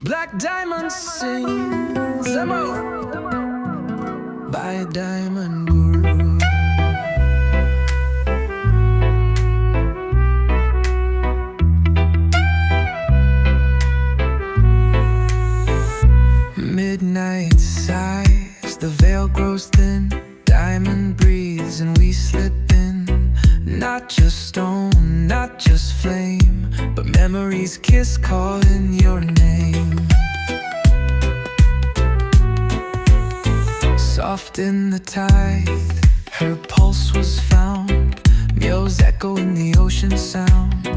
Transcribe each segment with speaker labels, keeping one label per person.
Speaker 1: Black diamond sings by a diamond guru. Midnight sighs, the veil grows thin, diamond breathes and we slip in. Not just stone, not just flame, but memory's kiss calling your name. Soft in the tide, her pulse was found, Mio's echo in the ocean sound.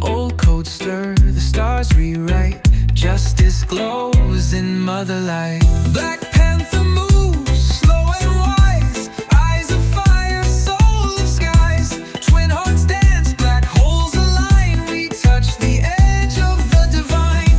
Speaker 1: Old codes stir, the stars rewrite, justice glows in motherlight. Black panther moves, slow and wise, eyes of fire, soul of skies. Twin hearts dance, black holes align, we touch the edge of the divine.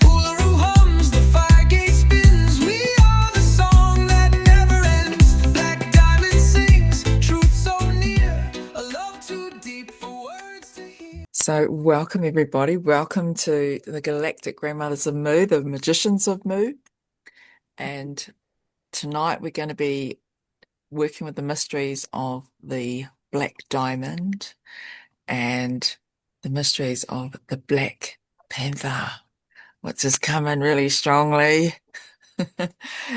Speaker 1: Uluru hums, the fire gate spins, we are the song that never ends. Black diamond sings, truth so near, a love too deep for words to hear.
Speaker 2: So welcome everybody, welcome to the Galactic Grandmothers of Mu, the Magicians of Mu. And tonight we're going to be working with the mysteries of the Black Diamond and the mysteries of the Black Panther, which has come in really strongly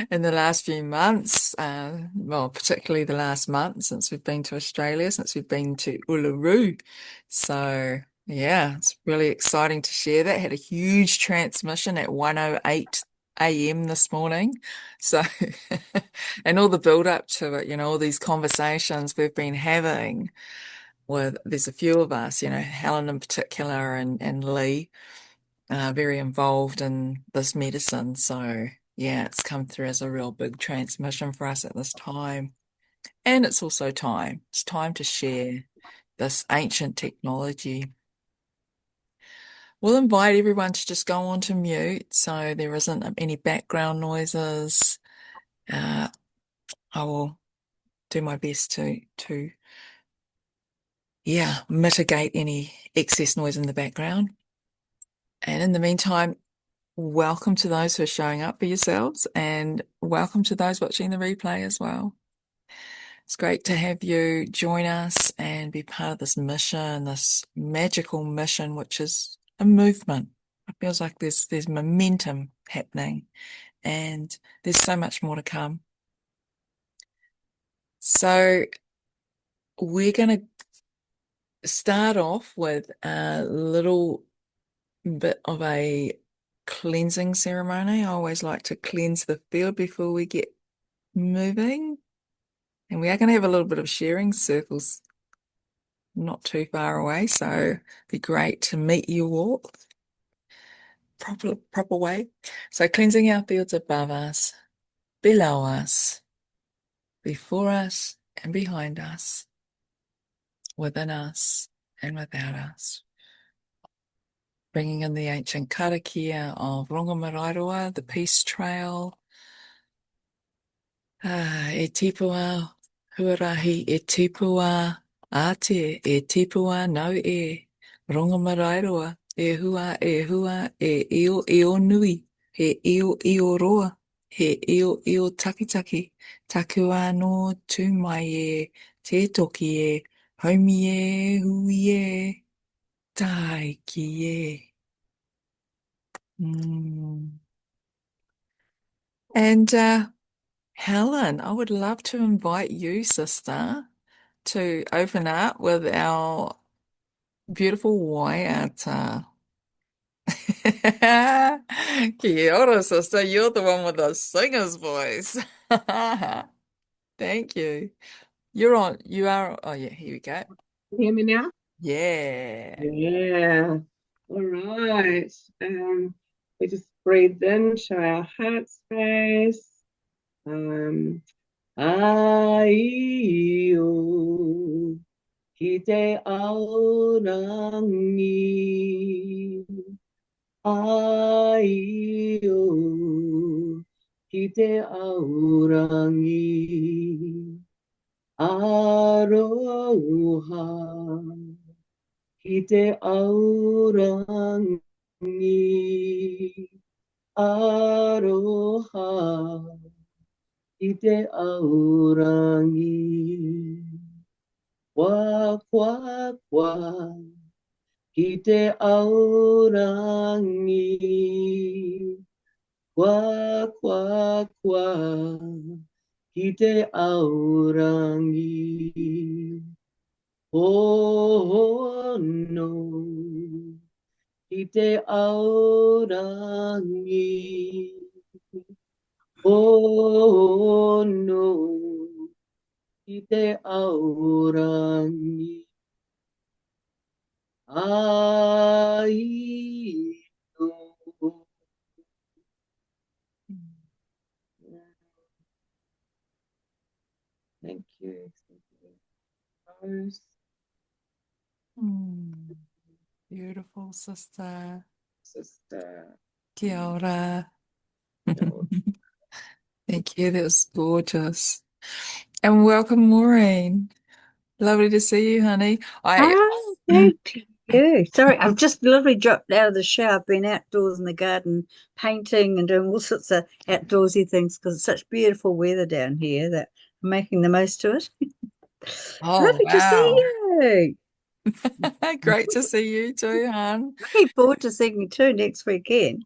Speaker 2: in the last few months, well, particularly the last month since we've been to Australia, since we've been to Uluru. So yeah, it's really exciting to share that. Had a huge transmission at 1:08 a.m. this morning. So, and all the build up to it, all these conversations we've been having with, there's a few of us, Helen in particular and Lee, very involved in this medicine. So yeah, it's come through as a real big transmission for us at this time. And it's also time. It's time to share this ancient technology. We'll invite everyone to just go on to mute so there isn't any background noises. I will do my best to mitigate any excess noise in the background. And in the meantime, welcome to those who are showing up for yourselves, and welcome to those watching the replay as well. It's great to have you join us and be part of this mission, this magical mission, which is a movement. It feels like there's momentum happening, and there's so much more to come. So we're going to start off with a little bit of a cleansing ceremony. I always like to cleanse the field before we get moving. And we are going to have a little bit of sharing circles not too far away, so it'd be great to meet you all proper way. So cleansing our fields above us, below us, before us and behind us, within us and without us. Bringing in the ancient karakia of Rongomarairoa, the peace trail. E tipua huarahi, e tipua ate, e tipua nau e Rongomarairoa, e hua, e io nui, he io roa, he io takitaki, taku anō tū mai e, te toki e, haumi e, hui e, tai ki e. And Helen, I would love to invite you, sister, to open up with our beautiful waiata. Kia ora, sister. You're the one with the singer's voice. Thank you. Oh yeah, here we go.
Speaker 3: Can you hear me now?
Speaker 2: Yeah.
Speaker 3: Yeah. All right. We just breathe in, show our heart space. Ai-o, ki te aorangi. Ai-o, ki te aorangi. Aroha, ki te aorangi. Aroha ite aurangi. Kwa kwa kwa ite aurangi. Kwa kwa kwa ite aurangi. Oh no ite aurangi. Oh no ite aurangi. Ai no. Thank you. Thank you. Rose.
Speaker 2: Beautiful, sister.
Speaker 3: Sister.
Speaker 2: Kia ora.
Speaker 3: No.
Speaker 2: Thank you. That was gorgeous. And welcome, Maureen. Lovely to see you, honey.
Speaker 4: Oh, thank you. Sorry, I've just literally dropped out of the shower. I've been outdoors in the garden painting and doing all sorts of outdoorsy things because it's such beautiful weather down here that I'm making the most of it.
Speaker 2: Oh,
Speaker 4: Lovely to see
Speaker 2: wow.
Speaker 4: you.
Speaker 2: Great to see you too, hon.
Speaker 4: Looking forward to seeing you too next weekend.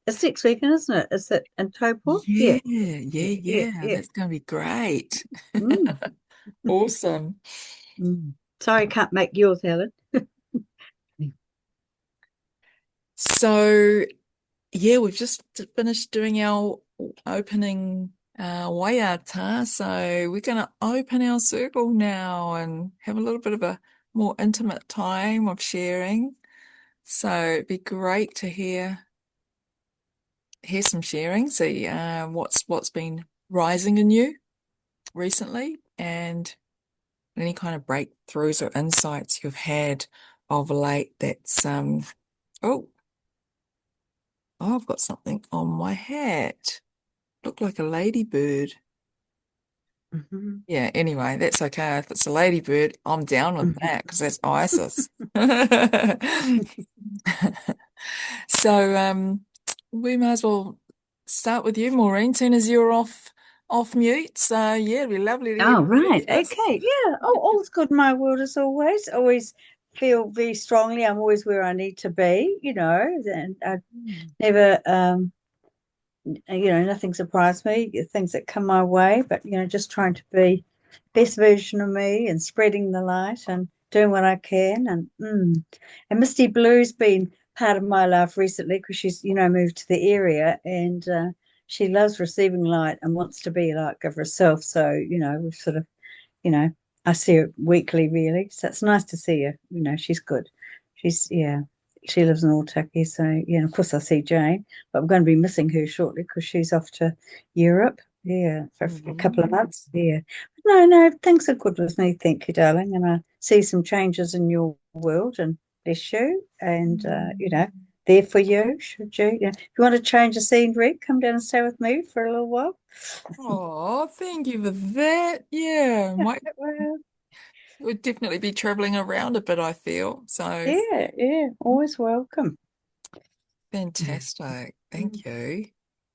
Speaker 4: It's next weekend, isn't it? Is it in Taupo?
Speaker 2: Yeah,
Speaker 4: Yeah,
Speaker 2: yeah,
Speaker 4: yeah, yeah,
Speaker 2: yeah.
Speaker 4: yeah.
Speaker 2: That's going to be great.
Speaker 4: Mm,
Speaker 2: Awesome.
Speaker 4: mm. Sorry, I can't make yours, Helen.
Speaker 2: So, yeah, we've just finished doing our opening waiata. So we're going to open our circle now and have a little bit of a more intimate time of sharing. So it'd be great to hear some sharing, see what's been rising in you recently, and any kind of breakthroughs or insights you've had of late. That's oh, I've got something on my hat. Looked like a ladybird.
Speaker 4: Mhm.
Speaker 2: Yeah, anyway, that's okay. If it's a ladybird, I'm down with
Speaker 4: Mhm.
Speaker 2: that because that's ISIS. So we may as well start with you, Maureen, soon as you're off mute. So yeah, it'd be lovely to hear
Speaker 4: Oh,
Speaker 2: from you,
Speaker 4: right.
Speaker 2: sis.
Speaker 4: Okay. Yeah. Oh, all's good in my world as always. Always feel very strongly I'm always where I need to be, and I
Speaker 2: Mm.
Speaker 4: never, nothing surprised me, things that come my way, but, just trying to be best version of me and spreading the light and doing what I can. And Misty Blue's been part of my life recently because she's, moved to the area and she loves receiving light and wants to be like of herself. So, we've sort of you know, I see her weekly really. So it's nice to see her. She's good. Yeah, she lives in Altaki. So, yeah, and of course I see Jane, but I'm going to be missing her shortly because she's off to Europe. Yeah, for a couple of
Speaker 2: Mhm.
Speaker 4: months. Yeah. No, no, things are good with me. Thank you, darling. And I see some changes in your world and bless you. And, there for you, should you. If you want to change the scenery, come down and stay with me for a little while.
Speaker 2: Oh, thank you for that. Yeah, might
Speaker 4: Well,
Speaker 2: would definitely be traveling around a bit, I feel. So
Speaker 4: yeah, yeah, always welcome.
Speaker 2: fantastic.
Speaker 4: Mm.
Speaker 2: Thank you.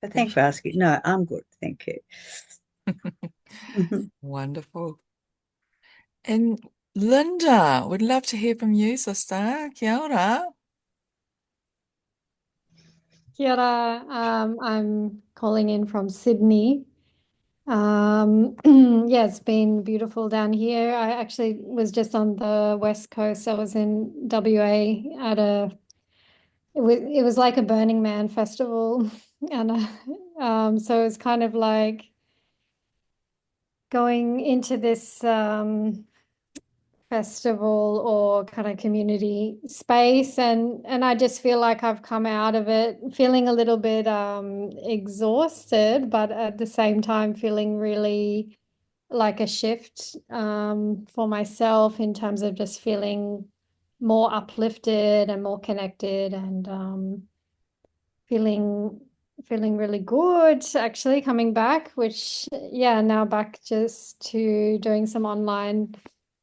Speaker 4: But thanks for
Speaker 2: Appreciate
Speaker 4: asking. No, I'm good. Thank you.
Speaker 2: it.
Speaker 4: Mhm.
Speaker 2: Wonderful. And Linda, would love to hear from you, sister. Kia ora.
Speaker 5: Kia ora. I'm calling in from Sydney. Yeah, it's been beautiful down here. I actually was just on the west coast. I was in WA at it was like a Burning Man festival, and so it was kind of like going into this festival or kind of community space, and I just feel like I've come out of it feeling a little bit exhausted, but at the same time feeling really like a shift for myself in terms of just feeling more uplifted and more connected, and feeling feeling really good actually coming back, which yeah, now back just to doing some online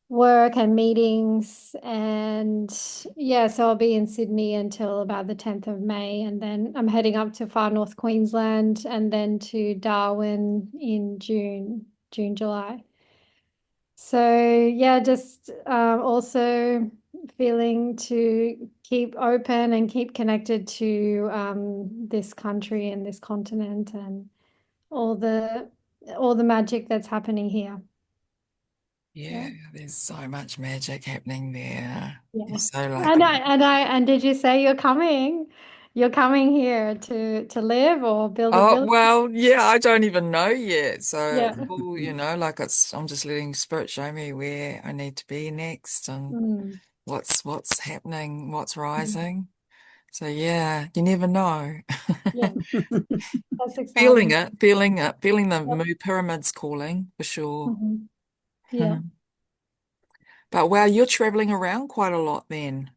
Speaker 5: work and meetings. And yeah, so I'll be in Sydney until about the 10th of May. And then I'm heading up to far north Queensland and then to Darwin in July. So yeah, just also feeling to keep open and keep connected to this country and this continent and all the all the magic that's happening here.
Speaker 2: Yeah,
Speaker 5: Yeah.
Speaker 2: there's so much magic happening there. You're
Speaker 5: Yeah.
Speaker 2: so
Speaker 5: And
Speaker 2: lucky.
Speaker 5: and did you say you're coming? You're coming here to live or build a
Speaker 2: Oh,
Speaker 5: village?
Speaker 2: well, yeah, I don't even know yet. So
Speaker 5: Yeah.
Speaker 2: it's all, like I'm just letting Spirit show me where I need to be next and
Speaker 5: Mm.
Speaker 2: what's happening, what's
Speaker 5: Mm.
Speaker 2: rising. So yeah, you never know.
Speaker 5: Yeah, that's
Speaker 2: Feeling
Speaker 5: exciting.
Speaker 2: it, feeling it, feeling the
Speaker 5: Yep.
Speaker 2: Moo Pyramids calling for sure.
Speaker 5: Mhm. Yeah.
Speaker 2: But wow, you're traveling around quite a lot then.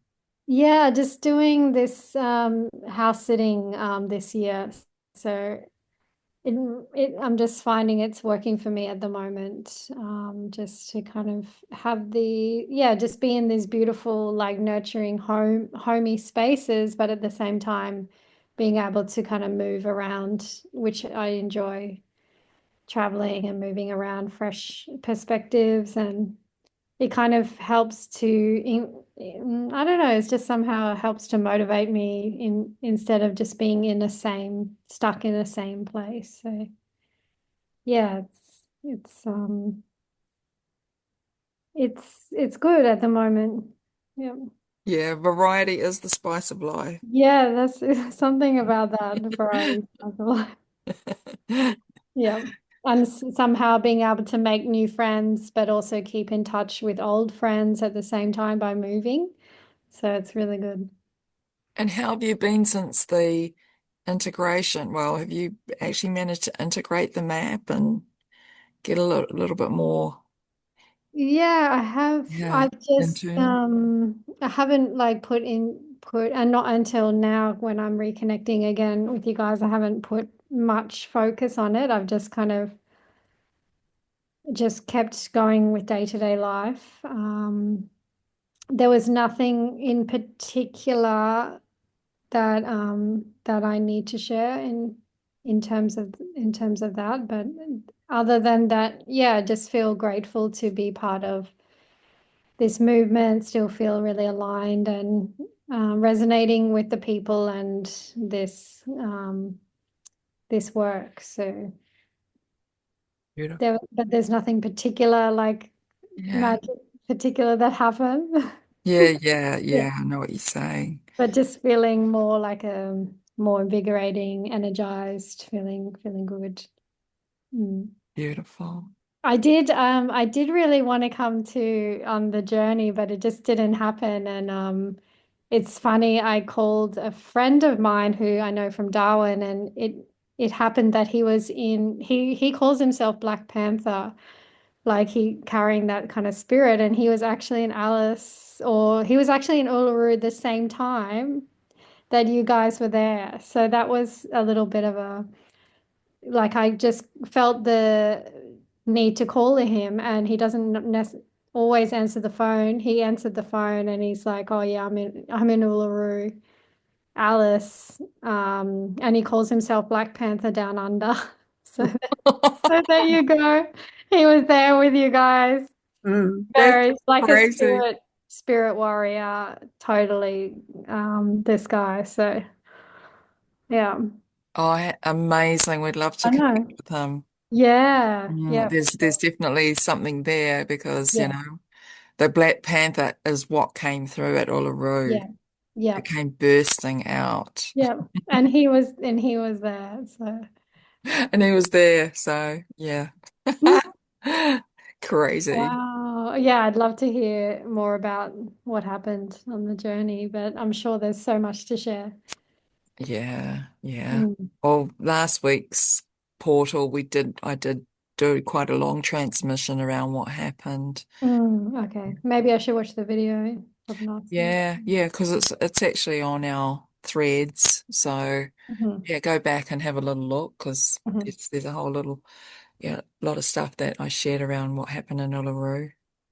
Speaker 5: Yeah, just doing this house sitting this year. So it, I'm just finding it's working for me at the moment. Just to kind of have yeah, just be in these beautiful, like nurturing homey spaces, but at the same time being able to kind of move around, which I enjoy traveling and moving around, fresh perspectives, and it kind of helps to I don't know, it's just somehow helps to motivate me instead of just being in the same stuck in the same place. So yeah, it's good at the moment. Yeah.
Speaker 2: Yeah, variety is the spice of life.
Speaker 5: Yeah, that's something about that variety. I feel like. Yeah. And somehow being able to make new friends, but also keep in touch with old friends at the same time by moving. So it's really good.
Speaker 2: And how have you been since the integration? Well, have you actually managed to integrate the map and get a little bit more,
Speaker 5: Yeah, I have.
Speaker 2: yeah,
Speaker 5: I've just
Speaker 2: internal?
Speaker 5: I haven't like put and not until now when I'm reconnecting again with you guys, I haven't put much focus on it. I've just kind of just kept going with day-to-day life. There was nothing in particular that I need to share in terms of that, but other than that, yeah, I just feel grateful to be part of this movement, still feel really aligned and resonating with the people and this work. So
Speaker 2: Beautiful.
Speaker 5: but there's nothing particular like
Speaker 2: Yeah.
Speaker 5: magic particular that happened.
Speaker 2: Yeah, yeah,
Speaker 5: Yeah,
Speaker 2: yeah. I know what you're saying.
Speaker 5: but just feeling more like a more invigorating, energized, feeling good. Mm.
Speaker 2: Beautiful.
Speaker 5: I did really want to come to on the journey, but it just didn't happen. And it's funny, I called a friend of mine who I know from Darwin, and it happened that he was in he calls himself Black Panther, like he carrying that kind of spirit, and he was actually in Alice, or he was actually in Uluru the same time that you guys were there. So that was a little bit of a like I just felt the need to call him, and he doesn't always answer the phone. He answered the phone, and he's like, "Oh yeah, I'm in Uluru, Alice," and he calls himself Black Panther Down Under. So, so there you go. He was there with you guys.
Speaker 4: Mm.
Speaker 2: That's
Speaker 5: Very like a
Speaker 2: crazy.
Speaker 5: spirit warrior, totally. This guy. So yeah,
Speaker 2: Oh, amazing. We'd love to
Speaker 5: I know.
Speaker 2: connect with him.
Speaker 5: Yeah, yeah,
Speaker 2: There's definitely something there because,
Speaker 5: yeah,
Speaker 2: the Black Panther is what came through at Uluru.
Speaker 5: yeah, yeah.
Speaker 2: It came bursting out.
Speaker 5: Yeah, and he was there. So
Speaker 2: And he was there, so yeah. Crazy.
Speaker 5: wow, yeah, I'd love to hear more about what happened on the journey, but I'm sure there's so much to share.
Speaker 2: Yeah, yeah.
Speaker 5: Mm.
Speaker 2: Well, last week's portal, I did do quite a long transmission around what happened.
Speaker 5: Okay, maybe I should watch the video of last week.
Speaker 2: Yeah, yeah, because it's actually on our threads. So
Speaker 5: Hmm.
Speaker 2: yeah, go back and have a little look because
Speaker 5: Hmm.
Speaker 2: there's a whole lot of stuff that I shared around what happened in Uluru.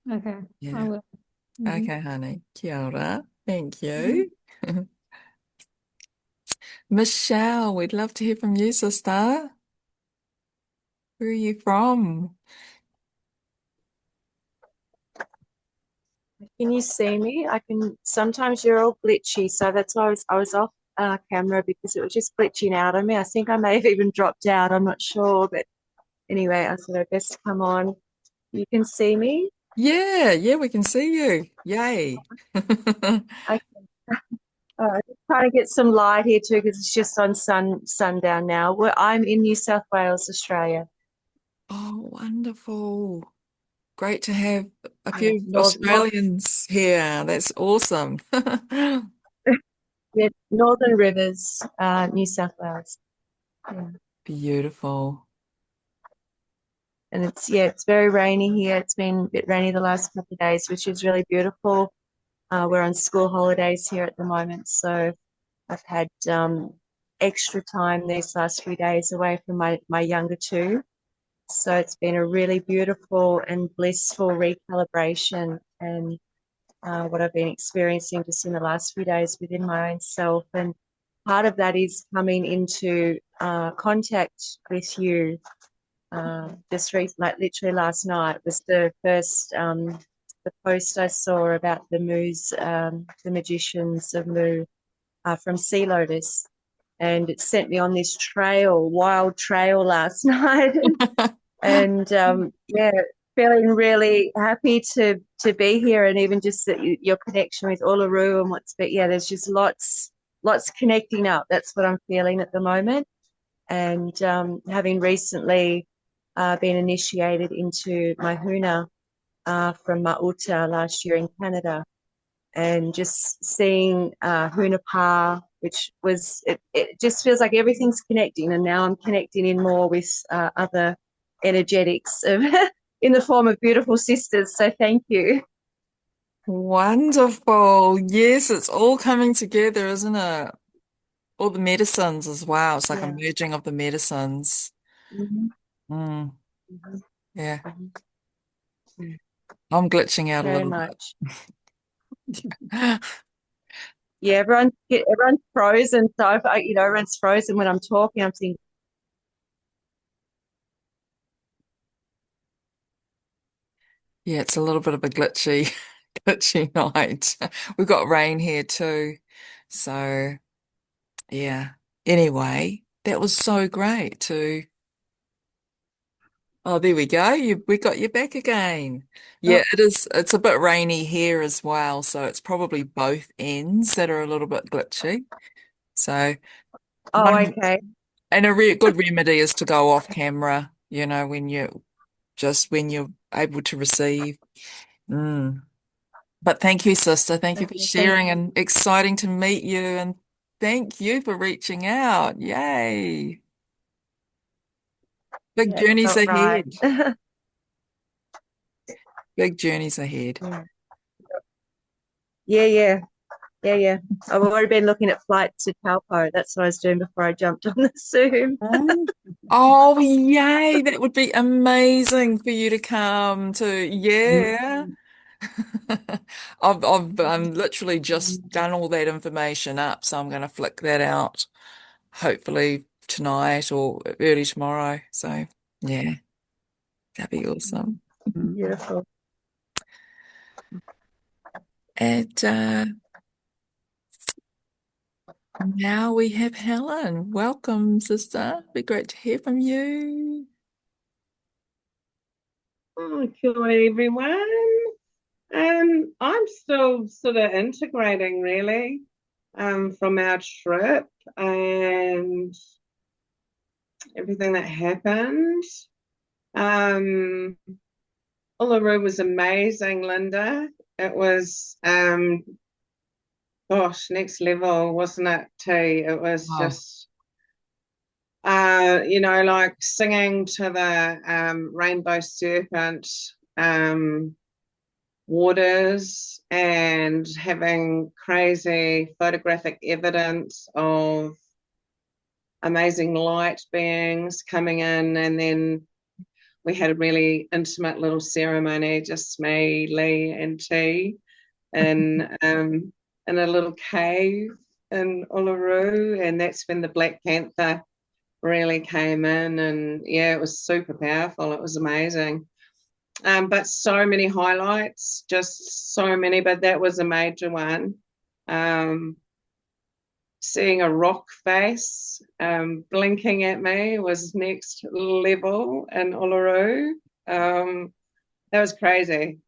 Speaker 5: Okay, I
Speaker 2: Yeah.
Speaker 5: will. Mhm.
Speaker 2: Okay, honey. Kia ora. Thank you. Michelle, we'd love to hear from you, sister. Where are you from?
Speaker 6: Can you see me? I can. Sometimes you're all glitchy, so that's why I was off camera because it was just glitching out on me. I think I may have even dropped out. I'm not sure, but anyway, I thought I'd best come on. You can see me.
Speaker 2: Yeah, we can see you. Yay.
Speaker 6: I just trying to get some light here too because it's just on sundown now. I'm in New South Wales, Australia.
Speaker 2: Oh, wonderful. Great to have a
Speaker 6: Yeah,
Speaker 2: few Australians here. That's awesome.
Speaker 6: yeah, Northern Rivers, New South Wales. Yeah.
Speaker 2: Beautiful.
Speaker 6: And it's very rainy here. It's been a bit rainy the last couple of days, which is really beautiful. We're on school holidays here at the moment, so I've had extra time these last few days away from my younger two. So it's been a really beautiful and blissful recalibration and what I've been experiencing just in the last few days within my own self. And part of that is coming into contact with you. Like literally last night was the first the post I saw about the Moos, the magicians of Moo from Sea Lotus, and it sent me on this wild trail last night, and yeah, feeling really happy to be here, and even just that your connection with Uluru and there's just lots connecting up. That's what I'm feeling at the moment, and having recently been initiated into my Huna from Mauta last year in Canada, and just seeing Hunapa, which was, it just feels like everything's connecting, and now I'm connecting in more with other energetics of, in the form of beautiful sisters. So thank you.
Speaker 2: Wonderful. Yes, it's all coming together, isn't it? All the medicines as well. It's like a
Speaker 6: Yeah.
Speaker 2: merging of the medicines.
Speaker 6: Mhm.
Speaker 2: Mm,
Speaker 6: Mhm.
Speaker 2: yeah.
Speaker 6: Mhm.
Speaker 2: I'm glitching out a
Speaker 6: Very
Speaker 2: little bit.
Speaker 6: much. Yeah, everyone's frozen. So everyone's frozen when I'm talking. I'm thinking,
Speaker 2: Yeah, it's a little bit of a glitchy, glitchy night. We've got rain here too. So, yeah. Anyway, that was so great too. Oh, there we go. We got you back again.
Speaker 6: oh,
Speaker 2: Yeah, it is. It's a bit rainy here as well, so it's probably both ends that are a little bit glitchy. So
Speaker 6: oh,
Speaker 2: one
Speaker 6: okay.
Speaker 2: and a re good remedy is to go off camera, when you're able to receive. Mm. But thank you, sister. Thank you for
Speaker 6: Okay, thank
Speaker 2: sharing
Speaker 6: you.
Speaker 2: and exciting to meet you. And thank you for reaching out. Yay. Big
Speaker 6: Yeah, it
Speaker 2: journeys
Speaker 6: felt right.
Speaker 2: ahead. Big journeys ahead.
Speaker 6: Yeah, yeah, yeah. Yeah, yeah. I've already been looking at flights to Taupo. That's what I was doing before I jumped on the Zoom.
Speaker 4: Oh,
Speaker 2: Oh, yay. That would be amazing for you to come to. Yeah.
Speaker 6: Mm.
Speaker 2: I've literally just done all that information up, so I'm going to flick that out hopefully tonight or early tomorrow. So, yeah, that'd be awesome.
Speaker 6: Beautiful.
Speaker 2: And now we have Helen. Welcome, sister. Be great to hear from you.
Speaker 3: Oh, kia ora, everyone. I'm still sort of integrating really from our trip and everything that happened. Um, Uluru was amazing, Linda. It was gosh, next level, wasn't it, T? It was
Speaker 2: Oh,
Speaker 3: just like singing to the rainbow serpent waters and having crazy photographic evidence of amazing light beings coming in, and then we had a really intimate little ceremony, just me, Lee, and T, in a little cave in Uluru, and that's when the Black Panther really came in, and yeah, it was super powerful. It was amazing. But so many highlights, just so many, but that was a major one. Seeing a rock face blinking at me was next level in Uluru. That was crazy.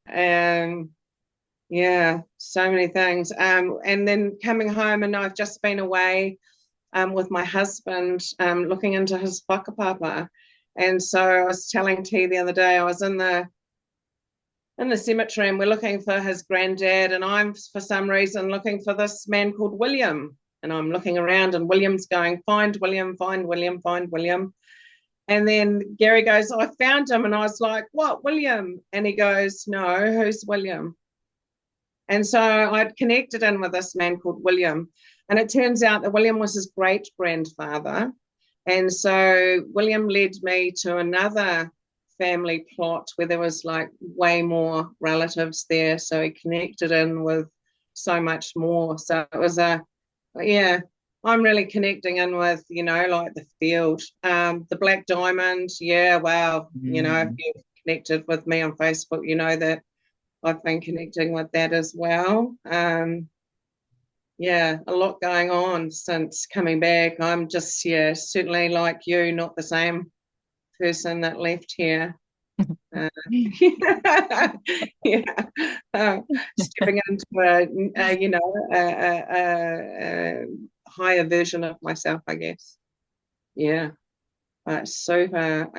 Speaker 3: Yeah, so many things. And then coming home, and I've just been away with my husband looking into his whakapapa. And so I was telling T the other day, I was in the cemetery and we're looking for his granddad, and I'm for some reason looking for this man called William, and I'm looking around and William's going, find William, find William, find William. And then Gary goes, I found him. And I was like, what, William? And he goes, no, who's William? And so I'd connected in with this man called William, and it turns out that William was his great grandfather. And so William led me to another family plot where there was like way more relatives there. So he connected in with so much more. So it was yeah, I'm really connecting in with, like the field. The Black Diamond, yeah, wow. If you've connected with me on Facebook, you know that I've been connecting with that as well. Yeah, a lot going on since coming back. I'm just, yeah, certainly like you, not the same person that left here. Yeah, stepping into a higher version of myself, I guess. Yeah, but super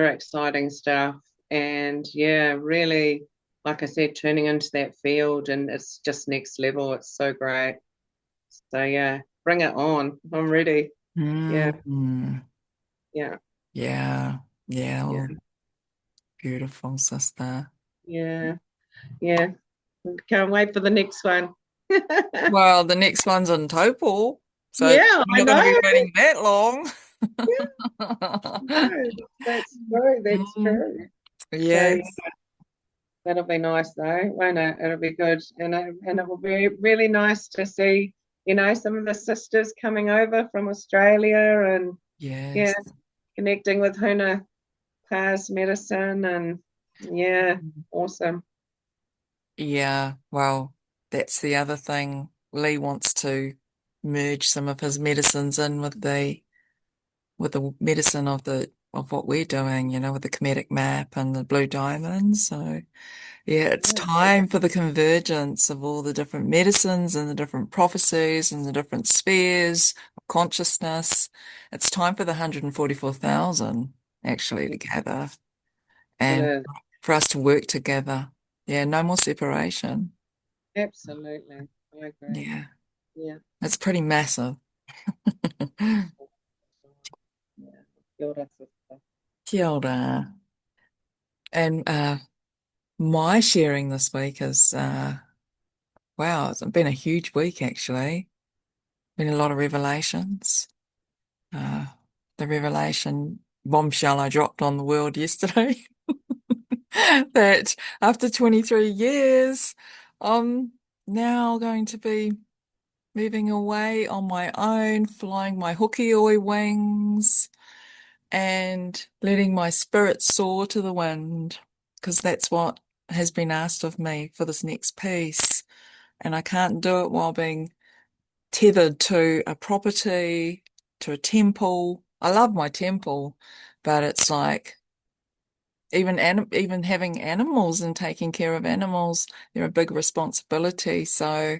Speaker 3: exciting stuff, and yeah, really, like I said, turning into that field, and it's just next level. It's so great. So yeah, bring it on. I'm ready. Yeah. Yeah.
Speaker 2: Yeah.
Speaker 3: Yeah.
Speaker 2: Oh, beautiful, sister.
Speaker 3: Yeah. Yeah. Can't wait for the next one.
Speaker 2: Well, the next one's in Topol, so
Speaker 3: Yeah, I
Speaker 2: you're not going to
Speaker 3: know.
Speaker 2: be waiting that long.
Speaker 3: No, that's true. That's
Speaker 2: Mm,
Speaker 3: true. So yeah,
Speaker 2: yes,
Speaker 3: that'll be nice though, won't it? It'll be good, and it will be really nice to see, some of the sisters coming over from Australia, and yeah,
Speaker 2: yes.
Speaker 3: connecting with Huna Pa's medicine, and yeah, awesome.
Speaker 2: Yeah, well, that's the other thing. Lee wants to merge some of his medicines in with the medicine of what we're doing, with the chromatic map and the blue diamonds. So yeah, it's
Speaker 3: Yeah,
Speaker 2: time for the convergence of all the different medicines and the different prophecies and the different spheres of consciousness. It's time for the 144,000 actually to gather
Speaker 3: it
Speaker 2: and
Speaker 3: is.
Speaker 2: for us to work together. Yeah, no more separation.
Speaker 3: Absolutely. I agree.
Speaker 2: Yeah,
Speaker 3: Yeah.
Speaker 2: it's pretty massive.
Speaker 3: Yeah. Kia ora, sister.
Speaker 2: Kia ora. And my sharing this week is wow, it's been a huge week actually. Been a lot of revelations. Uh, the revelation bombshell I dropped on the world yesterday that after 23 years, I'm now going to be moving away on my own, flying my hokioi wings and letting my spirit soar to the wind, because that's what has been asked of me for this next piece. And I can't do it while being tethered to a property, to a temple. I love my temple, but it's like even having animals and taking care of animals, they're a big responsibility. So,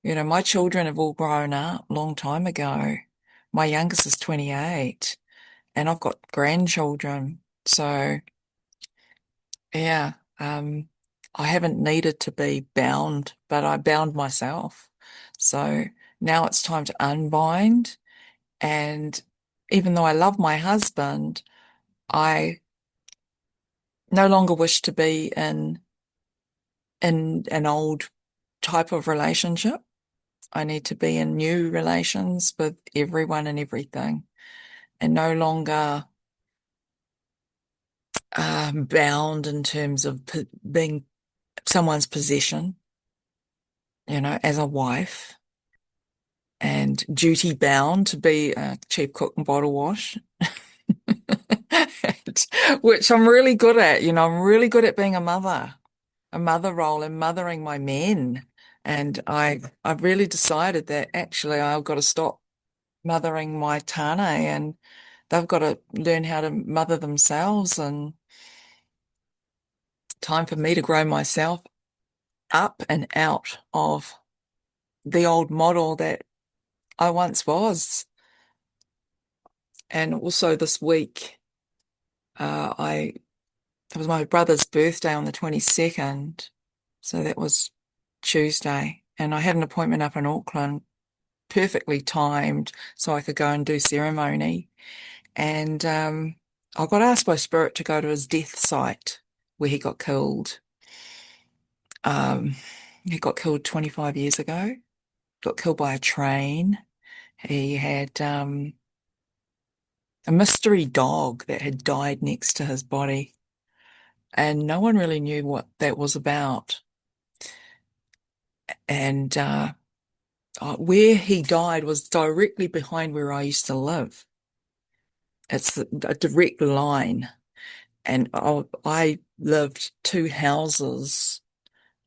Speaker 2: my children have all grown up a long time ago. My youngest is 28 and I've got grandchildren. So, yeah, I haven't needed to be bound, but I bound myself. So now it's time to unbind. And even though I love my husband, I no longer wish to be in an old type of relationship. I need to be in new relations with everyone and everything, and no longer bound in terms of being someone's possession, as a wife, and duty bound to be a chief cook and bottle wash, which I'm really good at. I'm really good at being a mother role and mothering my men. And I've really decided that actually I've got to stop mothering my tāne, and they've got to learn how to mother themselves, and time for me to grow myself up and out of the old model that I once was. And also this week, it was my brother's birthday on the 22nd, so that was Tuesday, and I had an appointment up in Auckland, perfectly timed, so I could go and do ceremony. And I got asked by Spirit to go to his death site where he got killed. He got killed 25 years ago, got killed by a train. He had a mystery dog that had died next to his body, and no one really knew what that was about. And where he died was directly behind where I used to live. It's a direct line. And I lived 2 houses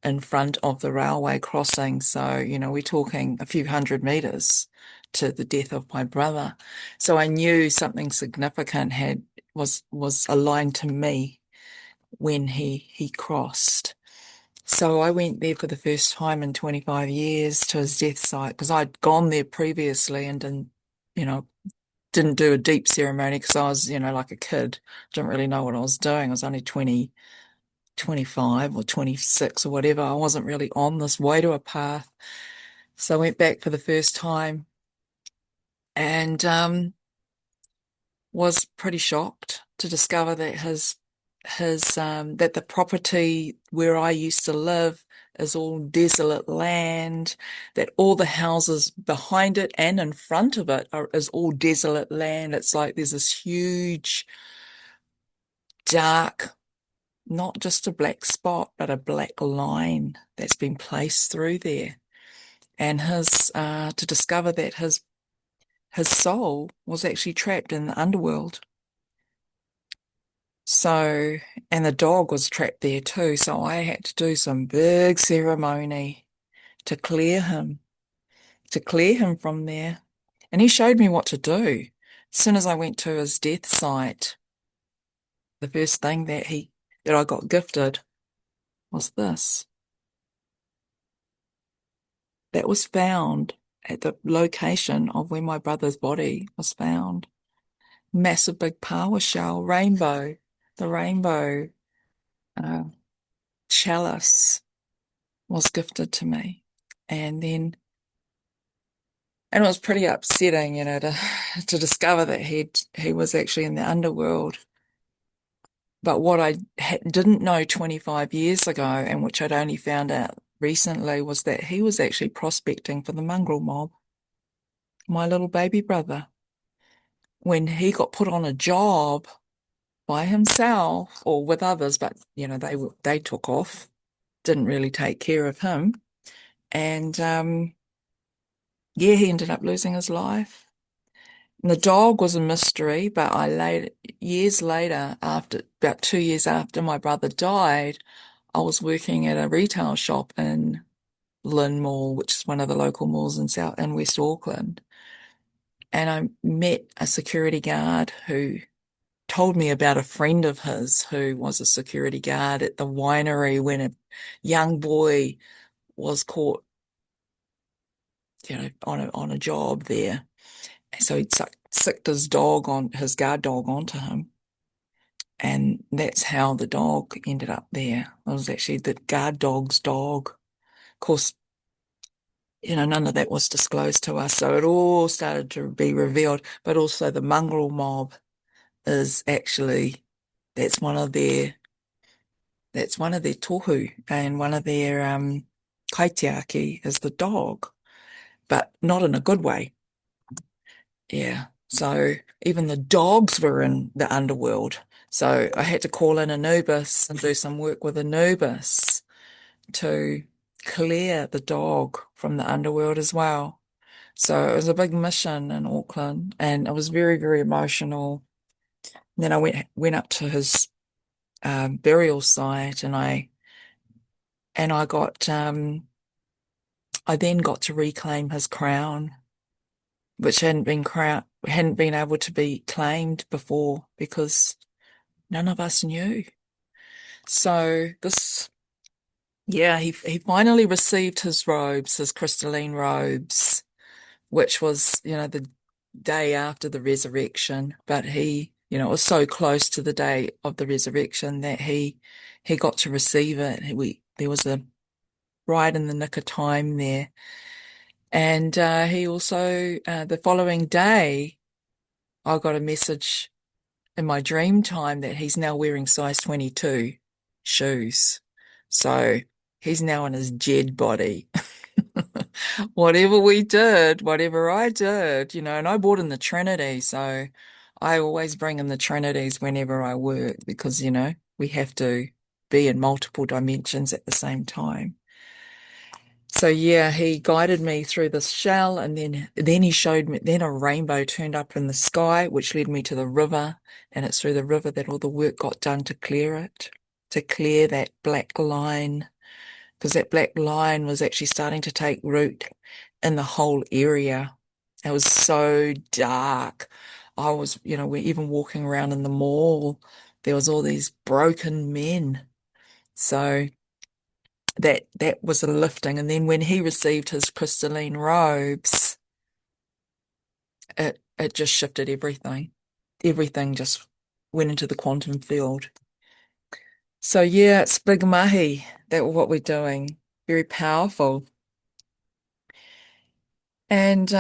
Speaker 2: in front of the railway crossing. So, we're talking a few hundred meters to the death of my brother. So I knew something significant was aligned to me when he crossed. So I went there for the first time in 25 years to his death site, because I'd gone there previously and didn't do a deep ceremony because I was, like a kid, didn't really know what I was doing. I was only 25 or 26 or whatever. I wasn't really on this way to a path. So I went back for the first time and was pretty shocked to discover that that the property where I used to live is all desolate land, that all the houses behind it and in front of it is all desolate land. It's like there's this huge, dark, not just a black spot, but a black line that's been placed through there. And to discover that his soul was actually trapped in the underworld. So, and the dog was trapped there too. So I had to do some big ceremony to clear him from there. And he showed me what to do. As soon as I went to his death site, the first thing that I got gifted was this. That was found at the location of where my brother's body was found. Massive big power shell, rainbow, the rainbow chalice was gifted to me. And it was pretty upsetting, to discover that he was actually in the underworld. But what I didn't know 25 years ago, and which I'd only found out recently, was that he was actually prospecting for the mongrel mob, my little baby brother. When he got put on a job by himself or with others, but they took off, didn't really take care of him, and he ended up losing his life. And the dog was a mystery, but years later, about 2 years after my brother died, I was working at a retail shop in Lynn Mall, which is one of the local malls in West Auckland. And I met a security guard who told me about a friend of his who was a security guard at the winery when a young boy was caught, on a job there. So he'd sicked his guard dog onto him. And that's how the dog ended up there. It was actually the guard dog's dog. Of course, none of that was disclosed to us. So it all started to be revealed. But also the mongrel mob is actually, that's one of their tohu, and one of their kaitiaki is the dog, but not in a good way. Yeah. So even the dogs were in the underworld. So I had to call in Anubis and do some work with Anubis to clear the dog from the underworld as well. So it was a big mission in Auckland, and it was very, very emotional. Then I went up to his burial site, and I got I then got to reclaim his crown, which hadn't been able to be claimed before because none of us knew. So he finally received his robes, his crystalline robes, which was, the day after the resurrection. But it was so close to the day of the resurrection that he got to receive it. There was a right in the nick of time there. And he also, the following day, I got a message in my dream time that he's now wearing size 22 shoes. So he's now in his Jed body. Whatever I did, and I bought in the Trinity. So I always bring in the Trinities whenever I work because, we have to be in multiple dimensions at the same time. So yeah, he guided me through this shell, and then he showed me, then a rainbow turned up in the sky, which led me to the river, and it's through the river that all the work got done to clear that black line, because that black line was actually starting to take root in the whole area. It was so dark. I was, we're even walking around in the mall, there was all these broken men. So that was a lifting. And then when he received his crystalline robes, it just shifted everything. Everything just went into the quantum field. So yeah, it's big mahi, that what we're doing. Very powerful. And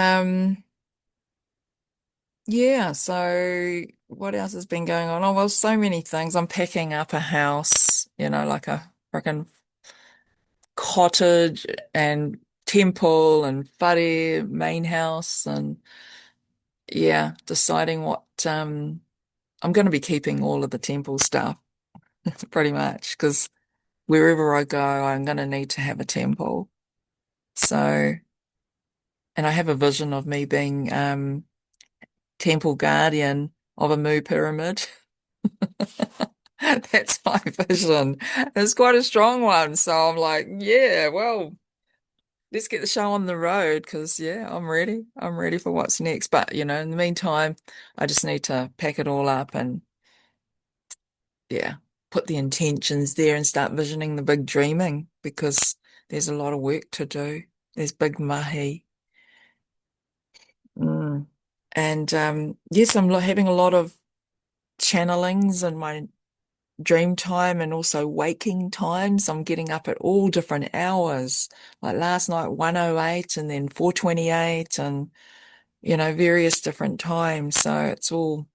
Speaker 2: yeah, so what else has been going on? Oh, well, so many things. I'm packing up a house, like a freaking cottage and temple and whare main house, and yeah, deciding what I'm going to be keeping all of the temple stuff pretty much, because wherever I go I'm going to need to have a temple. So, and I have a vision of me being temple guardian of a Mu pyramid. That's my vision. It's quite a strong one, so I'm like, yeah, well, let's get the show on the road, because yeah, I'm ready for what's next. But in the meantime, I just need to pack it all up and yeah, put the intentions there and start visioning the big dreaming, because there's a lot of work to do. There's big mahi. And yes, I'm having a lot of channelings in my dream time and also waking times. I'm getting up at all different hours. Like last night, 1:08 and then 4:28 and, various different times. So it's all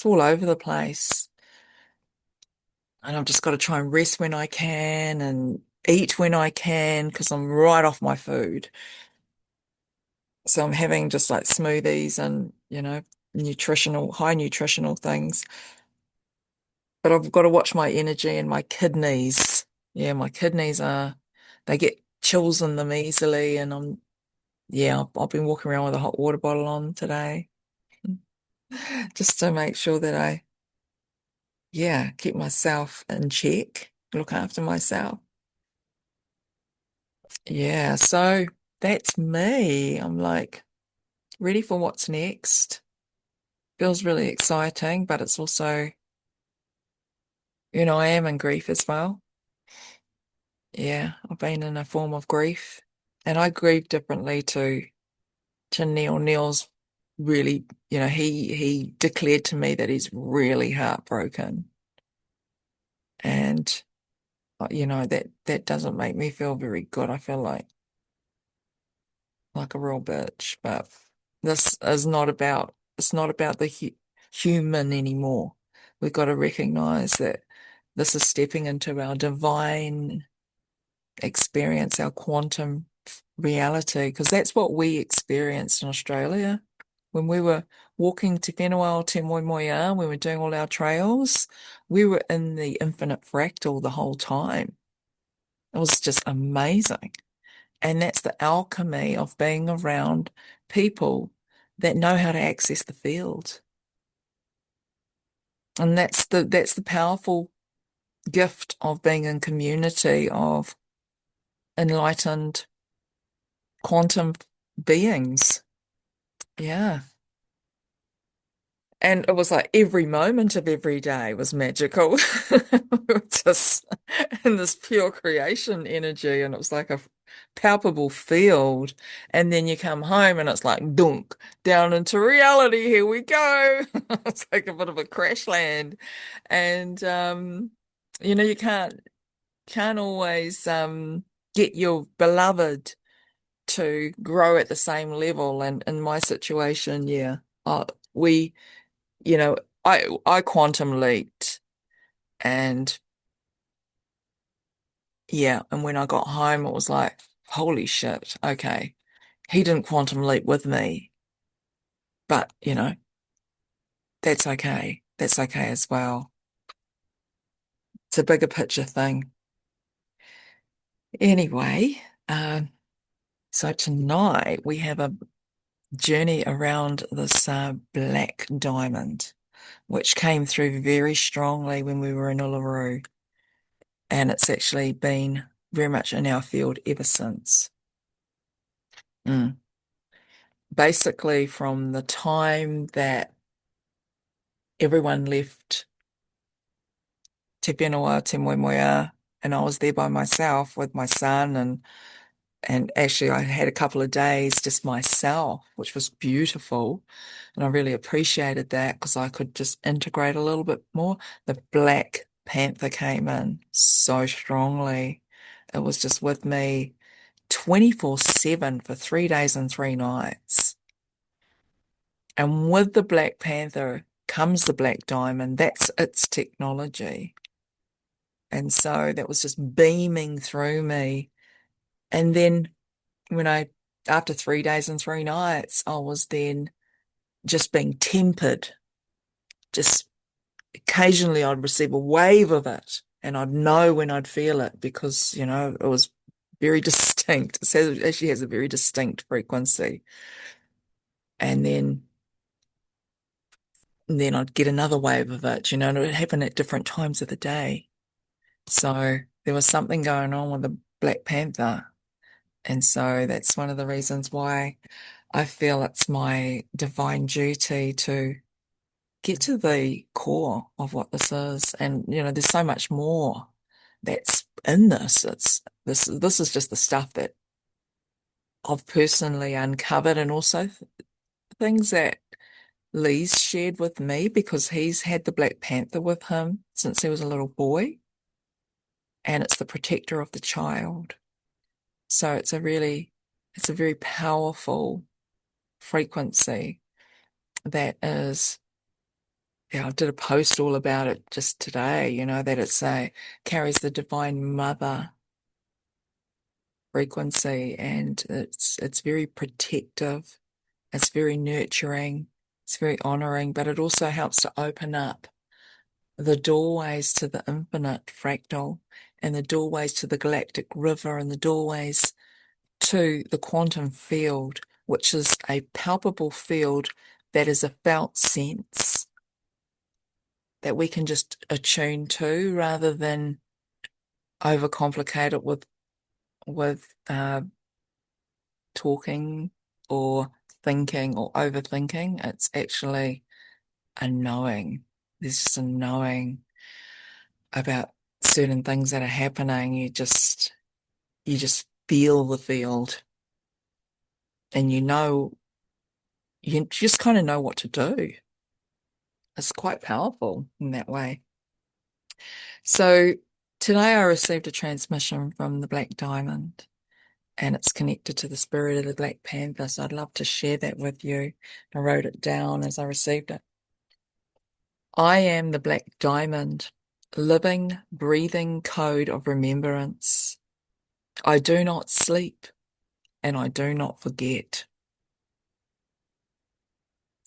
Speaker 2: over the place. And I've just got to try and rest when I can and eat when I can, because I'm right off my food. So I'm having just like smoothies and, high nutritional things. But I've got to watch my energy and my kidneys. Yeah, my kidneys they get chills in them easily. And I've been walking around with a hot water bottle on today just to make sure that I, keep myself in check, look after myself. Yeah, so that's me. I'm like ready for what's next. Feels really exciting, but it's also, I am in grief as well. Yeah, I've been in a form of grief, and I grieve differently to Neil. Neil's really, he declared to me that he's really heartbroken, and that doesn't make me feel very good. I feel like a real bitch. But this is not about, it's not about the human anymore. We've got to recognize that this is stepping into our divine experience, our quantum reality, because that's what we experienced in Australia When we were walking Te Whenua Te Moimoia, we were doing all our trails, we were in the infinite fractal the whole time. It was just amazing. And that's the alchemy of being around people that know how to access the field. And that's the powerful gift of being in community of enlightened quantum beings. Yeah. And it was like every moment of every day was magical. Just in this pure creation energy. And it was like a palpable field. And then you come home and it's like dunk, down into reality. Here we go. It's like a bit of a crash land. And you can't always get your beloved to grow at the same level. And in my situation, yeah, we, you know, I quantum leaped, and yeah, and when I got home, it was like, holy shit, okay, he didn't quantum leap with me, but that's okay. That's okay as well. It's a bigger picture thing. Anyway, so tonight we have a journey around this black diamond, which came through very strongly when we were in Uluru. And it's actually been very much in our field ever since. Basically, from the time that everyone left Te Whenua, Te Moimoia, and I was there by myself with my son, and actually I had a couple of days just myself, which was beautiful. And I really appreciated that because I could just integrate a little bit more. The Black Panther came in so strongly. It was just with me 24/7 for 3 days and 3 nights. And with the Black Panther comes the Black Diamond. That's its technology. And so that was just beaming through me. And then after 3 days and 3 nights, I was then just being tempered. Just occasionally I'd receive a wave of it and I'd know when I'd feel it because, it was very distinct. It actually has a very distinct frequency. And then I'd get another wave of it, and it would happen at different times of the day. So there was something going on with the Black Panther. And so that's one of the reasons why I feel it's my divine duty to get to the core of what this is. And, there's so much more that's in this. This is just the stuff that I've personally uncovered, and also things that Lee's shared with me because he's had the Black Panther with him since he was a little boy. And it's the protector of the child. So it's a very powerful frequency that is, I did a post all about it just today, that carries the Divine Mother frequency, and it's very protective, it's very nurturing, it's very honoring, but it also helps to open up the doorways to the infinite fractal, and the doorways to the galactic river, and the doorways to the quantum field, which is a palpable field that is a felt sense that we can just attune to rather than overcomplicate it with talking or thinking or overthinking. It's actually a knowing. There's just a knowing about certain things that are happening. You just feel the field, and you just kind of know what to do. It's quite powerful in that way. So today I received a transmission from the Black Diamond, and it's connected to the spirit of the Black Panther. So I'd love to share that with you. I wrote it down as I received it. I am the Black Diamond, living, breathing code of remembrance. I do not sleep, and I do not forget.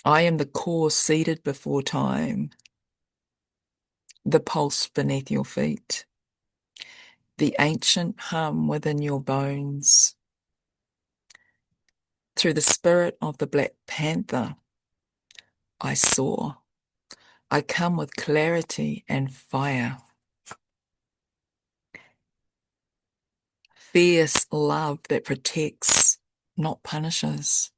Speaker 2: I am the core seated before time, the pulse beneath your feet, the ancient hum within your bones. Through the spirit of the Black Panther, I soar. I come with clarity and fire. Fierce love that protects, not punishes.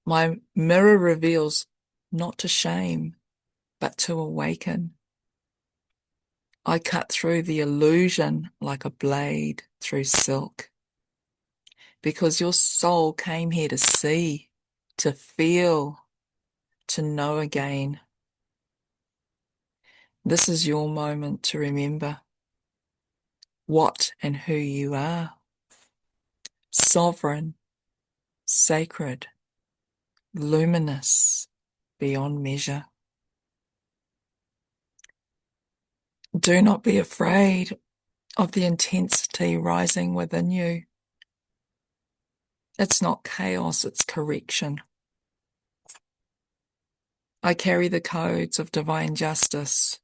Speaker 2: My mirror reveals not to shame, but to awaken. I cut through the illusion like a blade through silk, because your soul came here to see, to feel, to know again. This is your moment to remember what and who you are. Sovereign, sacred, luminous, beyond measure. Do not be afraid of the intensity rising within you. It's not chaos, it's correction. I carry the codes of divine justice,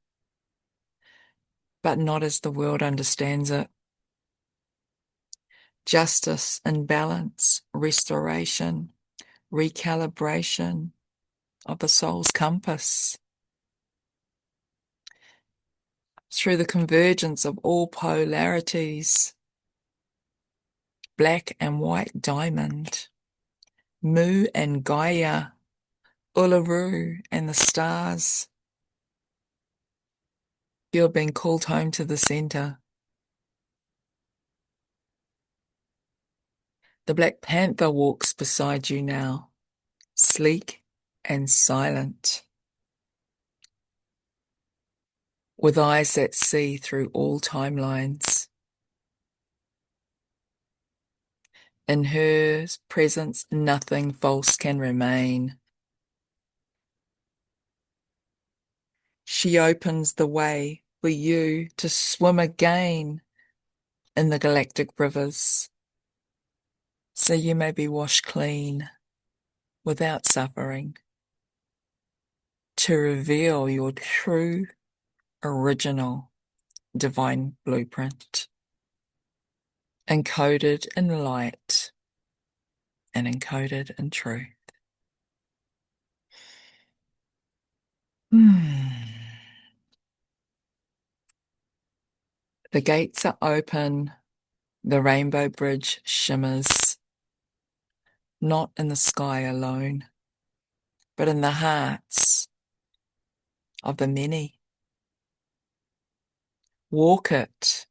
Speaker 2: but not as the world understands it. Justice and balance, restoration, recalibration of the soul's compass. Through the convergence of all polarities, black and white diamond, Mu and Gaia, Uluru and the stars. You have been called home to the center. The Black Panther walks beside you now, sleek and silent, with eyes that see through all timelines. In her presence, nothing false can remain. She opens the way for you to swim again in the galactic rivers, so you may be washed clean without suffering, to reveal your true, original, divine blueprint, encoded in light and encoded in truth. The gates are open, the rainbow bridge shimmers, not in the sky alone, but in the hearts of the many. Walk it.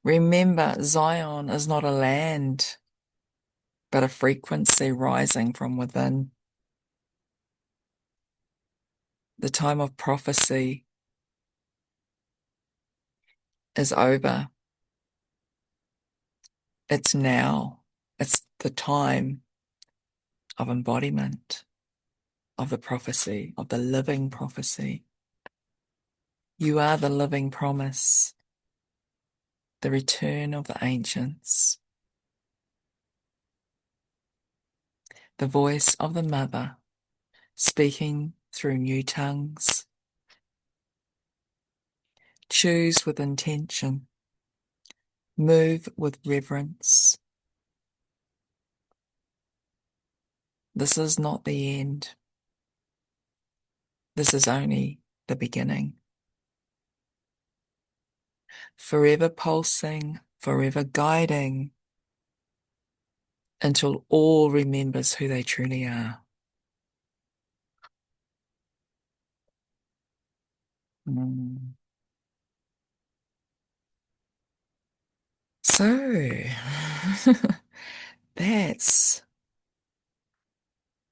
Speaker 2: Remember, Zion is not a land, but a frequency rising from within. The time of prophecy is over. It's now. It's the time of embodiment of the prophecy, of the living prophecy. You are the living promise, the return of the ancients, the voice of the mother speaking through new tongues. Choose with intention. Move with reverence. This is not the end. This is only the beginning. Forever pulsing, forever guiding, until all remembers who they truly are. So, that's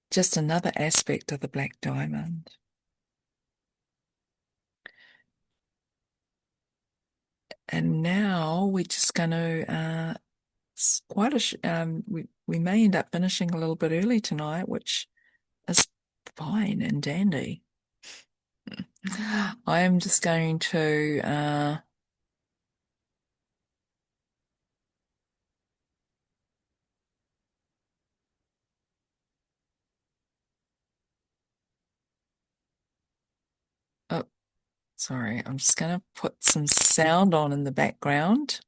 Speaker 2: just another aspect of the black diamond. And now we're just going to, it's quite we may end up finishing a little bit early tonight, which is fine and dandy. I am just going to Sorry, I'm just going to put some sound on in the background.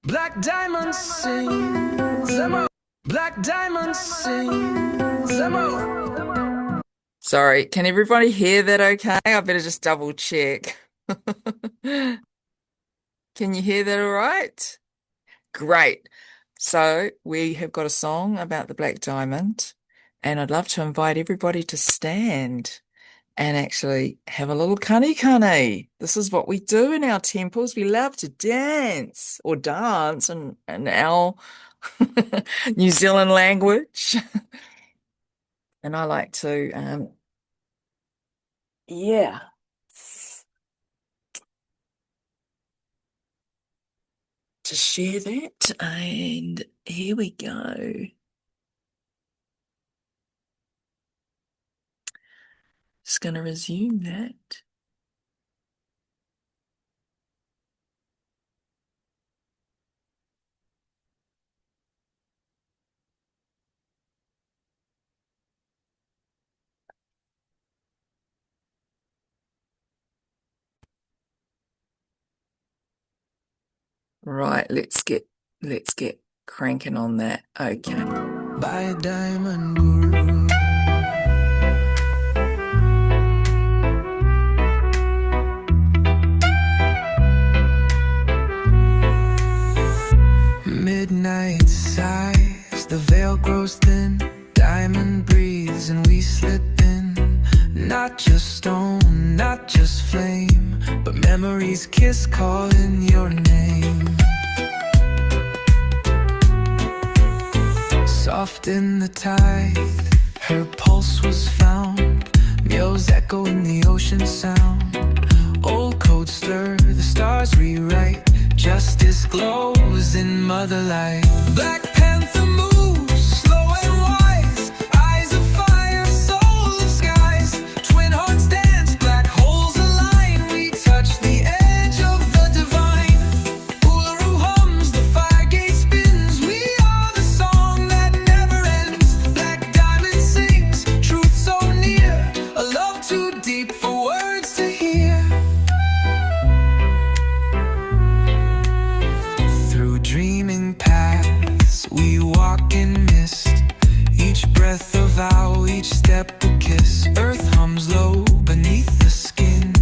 Speaker 1: Black diamonds sing, Zemo. Black diamonds sing, Zemo.
Speaker 2: Sorry, can everybody hear that okay? I better just double check. Can you hear that all right? Great. So we have got a song about the black diamond, and I'd love to invite everybody to stand and actually have a little kani. This is what we do in our temples. We love to dance or dance in our New Zealand language. And I like to, yeah. To share that, and here we go. Just going to resume that. Right, let's get cranking on that. Okay.
Speaker 1: By a diamond guru. Midnight sighs, the veil grows thin, diamond breathes and we slip in. Not just stone, not just flame, but memories kiss calling your name. Soft in the tide, her pulse was found, Mio's echo in the ocean sound. Old codes stir, the stars rewrite, justice glows in motherlight. Black Panther moves, slow and wise, eyes of fire, soul of skies. Twin hearts dance, black holes align, we touch the edge of the divine. Uluru hums, the fire gate spins, we are the song that never ends. Black diamond sings, truth so near, a love too deep for words to hear. Dreaming paths, we walk in mist. Each breath a vow, each step a kiss. Earth hums low beneath the skin,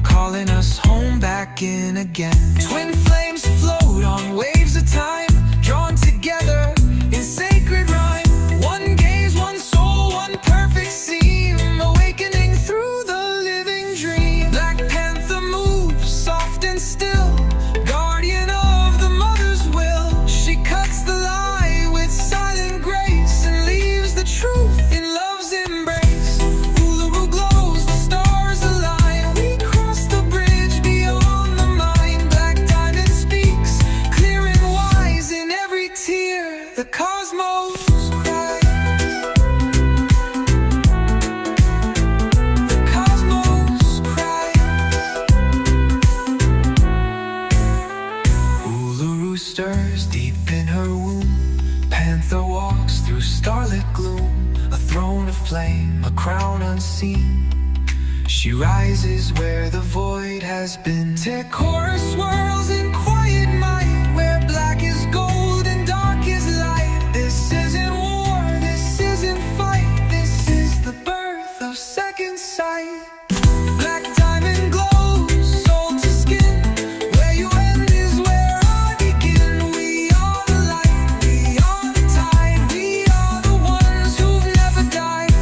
Speaker 1: calling us home back in again. Twin flames float on waves of time, drawn together in sacred rhyme. One gaze, one soul, one perfect seam, awakening through the living dream. Black Panther moves, soft and still, guardian of the mother's will. She cuts the lie with silent grace and leaves the truth in love's embrace. Uluru glows, the stars align, we cross the bridge beyond the mind. Black diamond speaks, clear and wise in every tear. The cosmos cries. The cosmos cries. Uluru stirs deep in her womb. Panther walks through starlit gloom. A throne of flame, a crown unseen. She rises where the void has been. Tekora swirls in quiet might, where black is gold and dark is light. This isn't war, this isn't fight, this is the birth of second sight. Black diamond glows, soul to skin, where you end is where I begin. We are the light, we are the tide, we are the ones who've never died.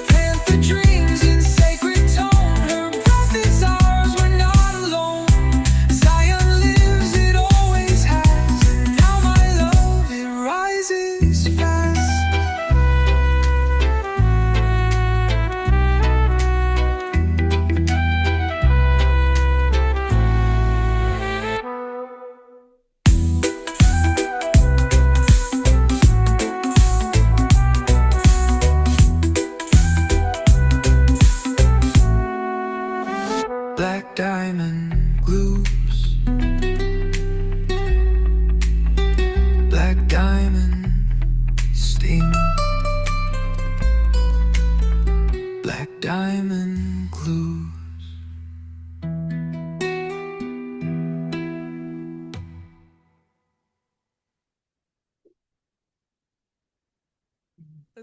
Speaker 1: Panther dreams in sacred tone, her breath is ours, we're not alone. Zion lives, it always has, and now my love, it rises fast. Black diamond glues, black diamond sting, black diamond glues.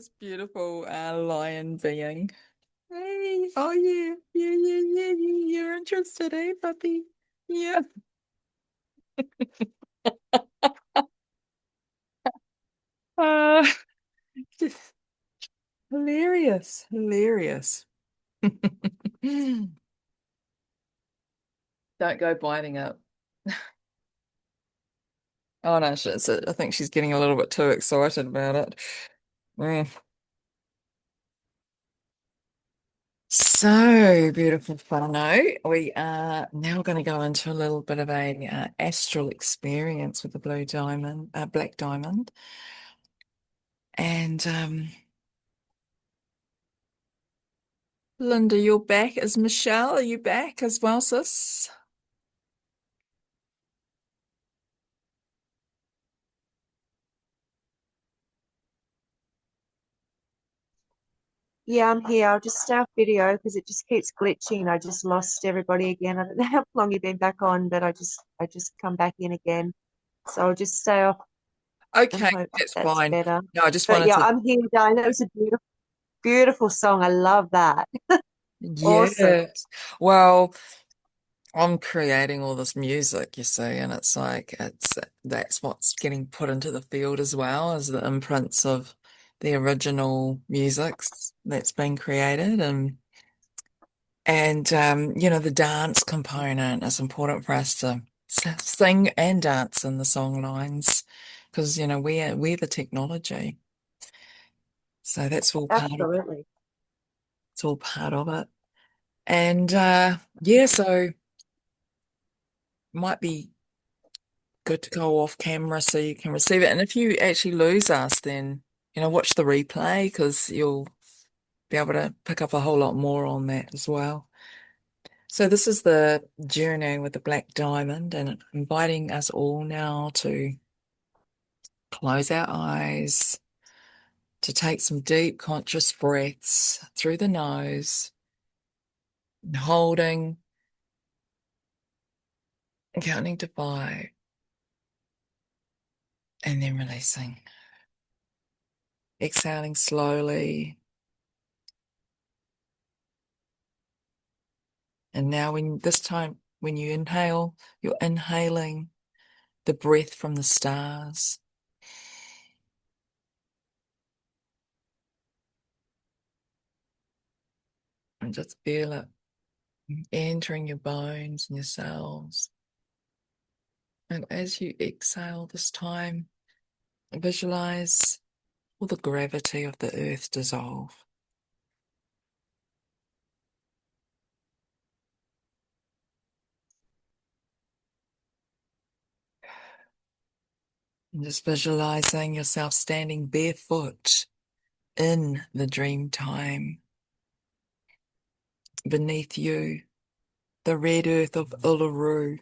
Speaker 2: this beautiful lion being. Hey, oh yeah, you're interested, eh, puppy? Yeah. Uh, just hilarious, hilarious. Don't go biting it. Oh no, I think she's getting a little bit too excited about it. Mm. So beautiful, whānau. We are now going to go into a little bit of a astral experience with the blue diamond, black diamond, and Linda, you're back. Is Michelle? Are you back as well, sis?
Speaker 6: Yeah, I'm here. I'll just stay off video because it just keeps glitching. I just lost everybody again. I don't know how long you've been back on, but I just come back in again. So I'll just stay off and
Speaker 2: Okay,
Speaker 6: hope
Speaker 2: that's
Speaker 6: that's
Speaker 2: fine.
Speaker 6: better.
Speaker 2: No, I just
Speaker 6: But
Speaker 2: wanted
Speaker 6: yeah,
Speaker 2: to.
Speaker 6: I'm here, Diane. That was a beautiful, beautiful song. I love that. Awesome.
Speaker 2: Yes. Well, I'm creating all this music, you see, and it's like that's what's getting put into the field as well as the imprints of the original musics that's been created, and the dance component is important for us to sing and dance in the song lines because we're the technology, so that's all part of
Speaker 6: Absolutely.
Speaker 2: it's all part of it, and so might be good to go off camera so you can receive it. And if you actually lose us, then, watch the replay because you'll be able to pick up a whole lot more on that as well. So this is the journey with the black diamond and inviting us all now to close our eyes, to take some deep conscious breaths through the nose, and holding, counting to 5, and then releasing. Exhaling slowly. And now this time when you inhale, you're inhaling the breath from the stars. And just feel it entering your bones and your cells. And as you exhale this time, visualize all the gravity of the earth dissolve. And just visualizing yourself standing barefoot in the dream time. Beneath you, the red earth of Uluru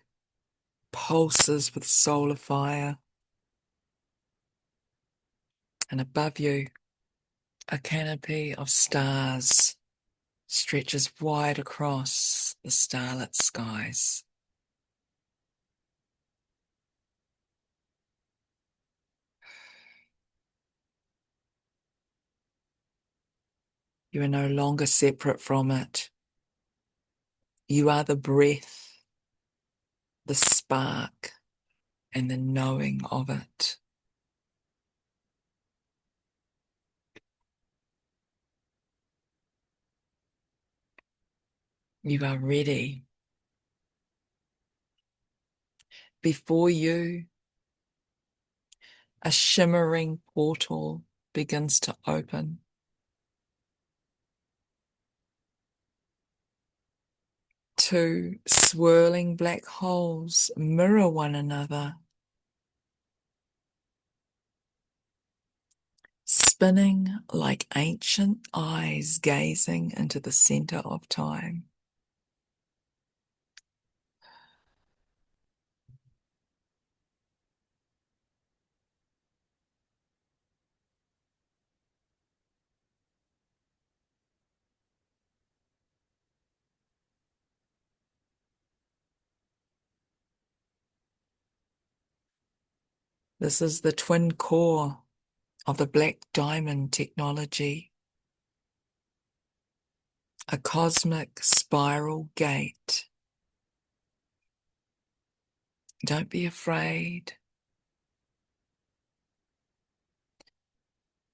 Speaker 2: pulses with solar fire. And above you, a canopy of stars stretches wide across the starlit skies. You are no longer separate from it. You are the breath, the spark, and the knowing of it. You are ready. Before you, a shimmering portal begins to open. Two swirling black holes mirror one another, spinning like ancient eyes gazing into the center of time. This is the twin core of the black diamond technology, a cosmic spiral gate. Don't be afraid.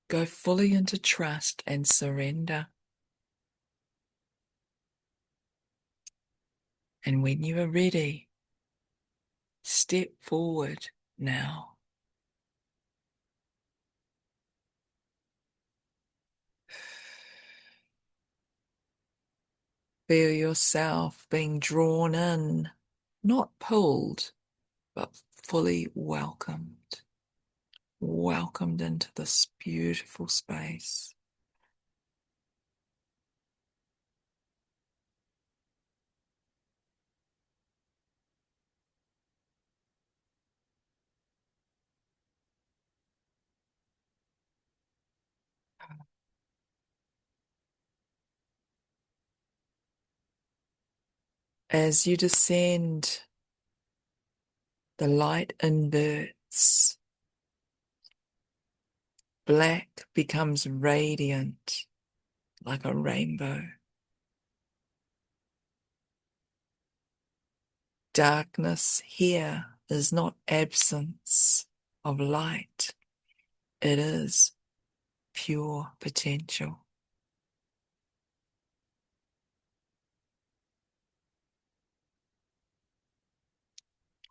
Speaker 2: Go fully into trust and surrender. And when you are ready, step forward now. Feel yourself being drawn in, not pulled, but fully welcomed. Welcomed into this beautiful space. As you descend, the light inverts. Black becomes radiant like a rainbow. Darkness here is not absence of light. It is pure potential.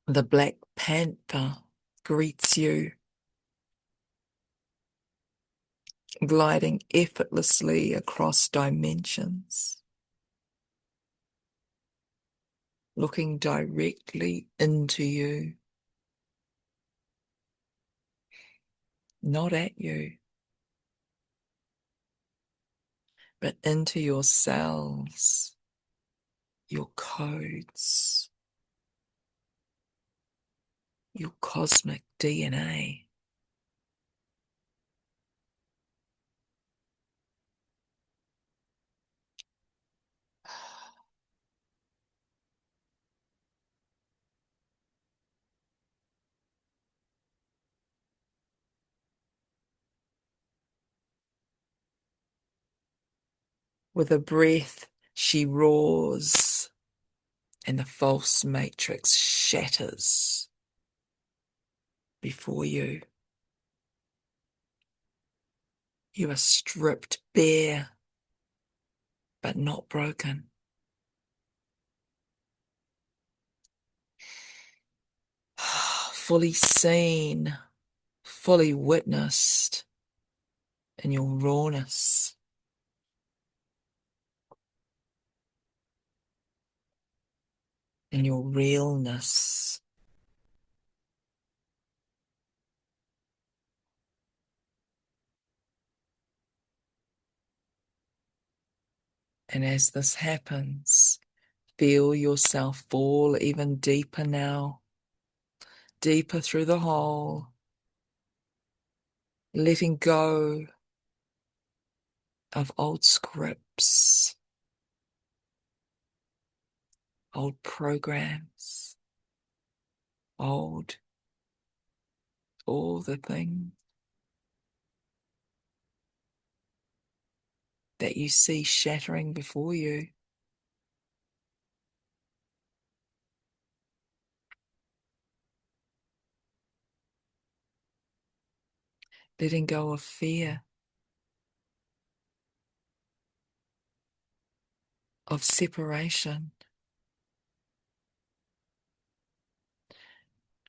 Speaker 2: The Black Panther greets you, gliding effortlessly across dimensions, looking directly into you, not at you, but into your cells, your codes, your cosmic DNA. With a breath, she roars, and the false matrix shatters before you. You are stripped bare, but not broken. Fully seen, fully witnessed in your rawness. In your realness. And as this happens, feel yourself fall even deeper now, deeper through the hole, letting go of old scripts, old programs, old, all the things that you see shattering before you. Letting go of fear, of separation,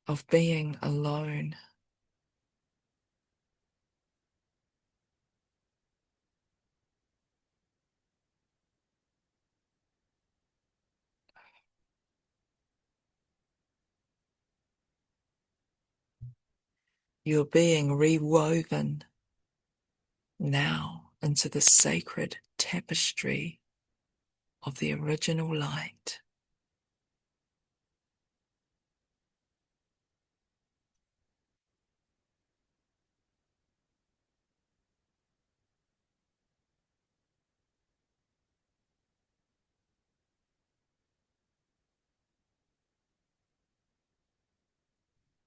Speaker 2: of being alone. You're being rewoven now into the sacred tapestry of the original light.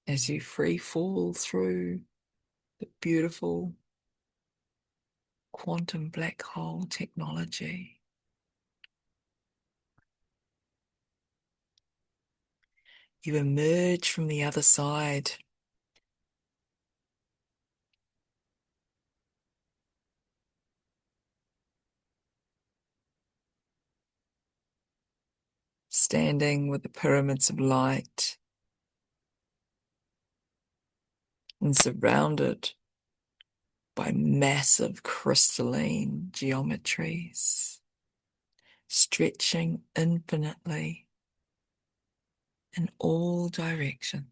Speaker 2: As you free fall through the beautiful quantum black hole technology. You emerge from the other side, standing with the pyramids of light and surrounded by massive crystalline geometries, stretching infinitely in all directions.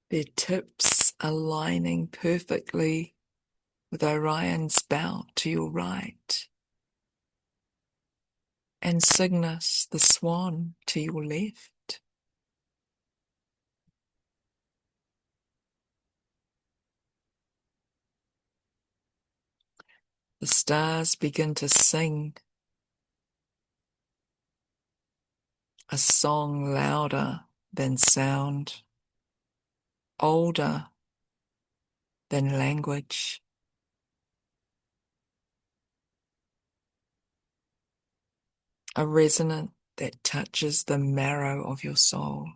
Speaker 2: Their tips aligning perfectly with Orion's belt to your right, and Cygnus, the swan, to your left. The stars begin to sing a song louder than sound, older than language. A resonance that touches the marrow of your soul.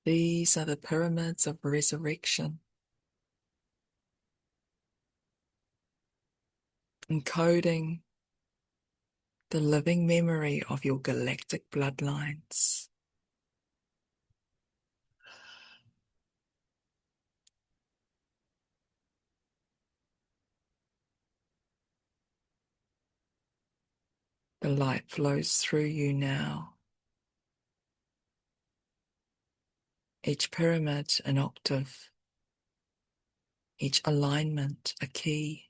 Speaker 2: These are the pyramids of resurrection, encoding the living memory of your galactic bloodlines. The light flows through you now. Each pyramid an octave, each alignment a key.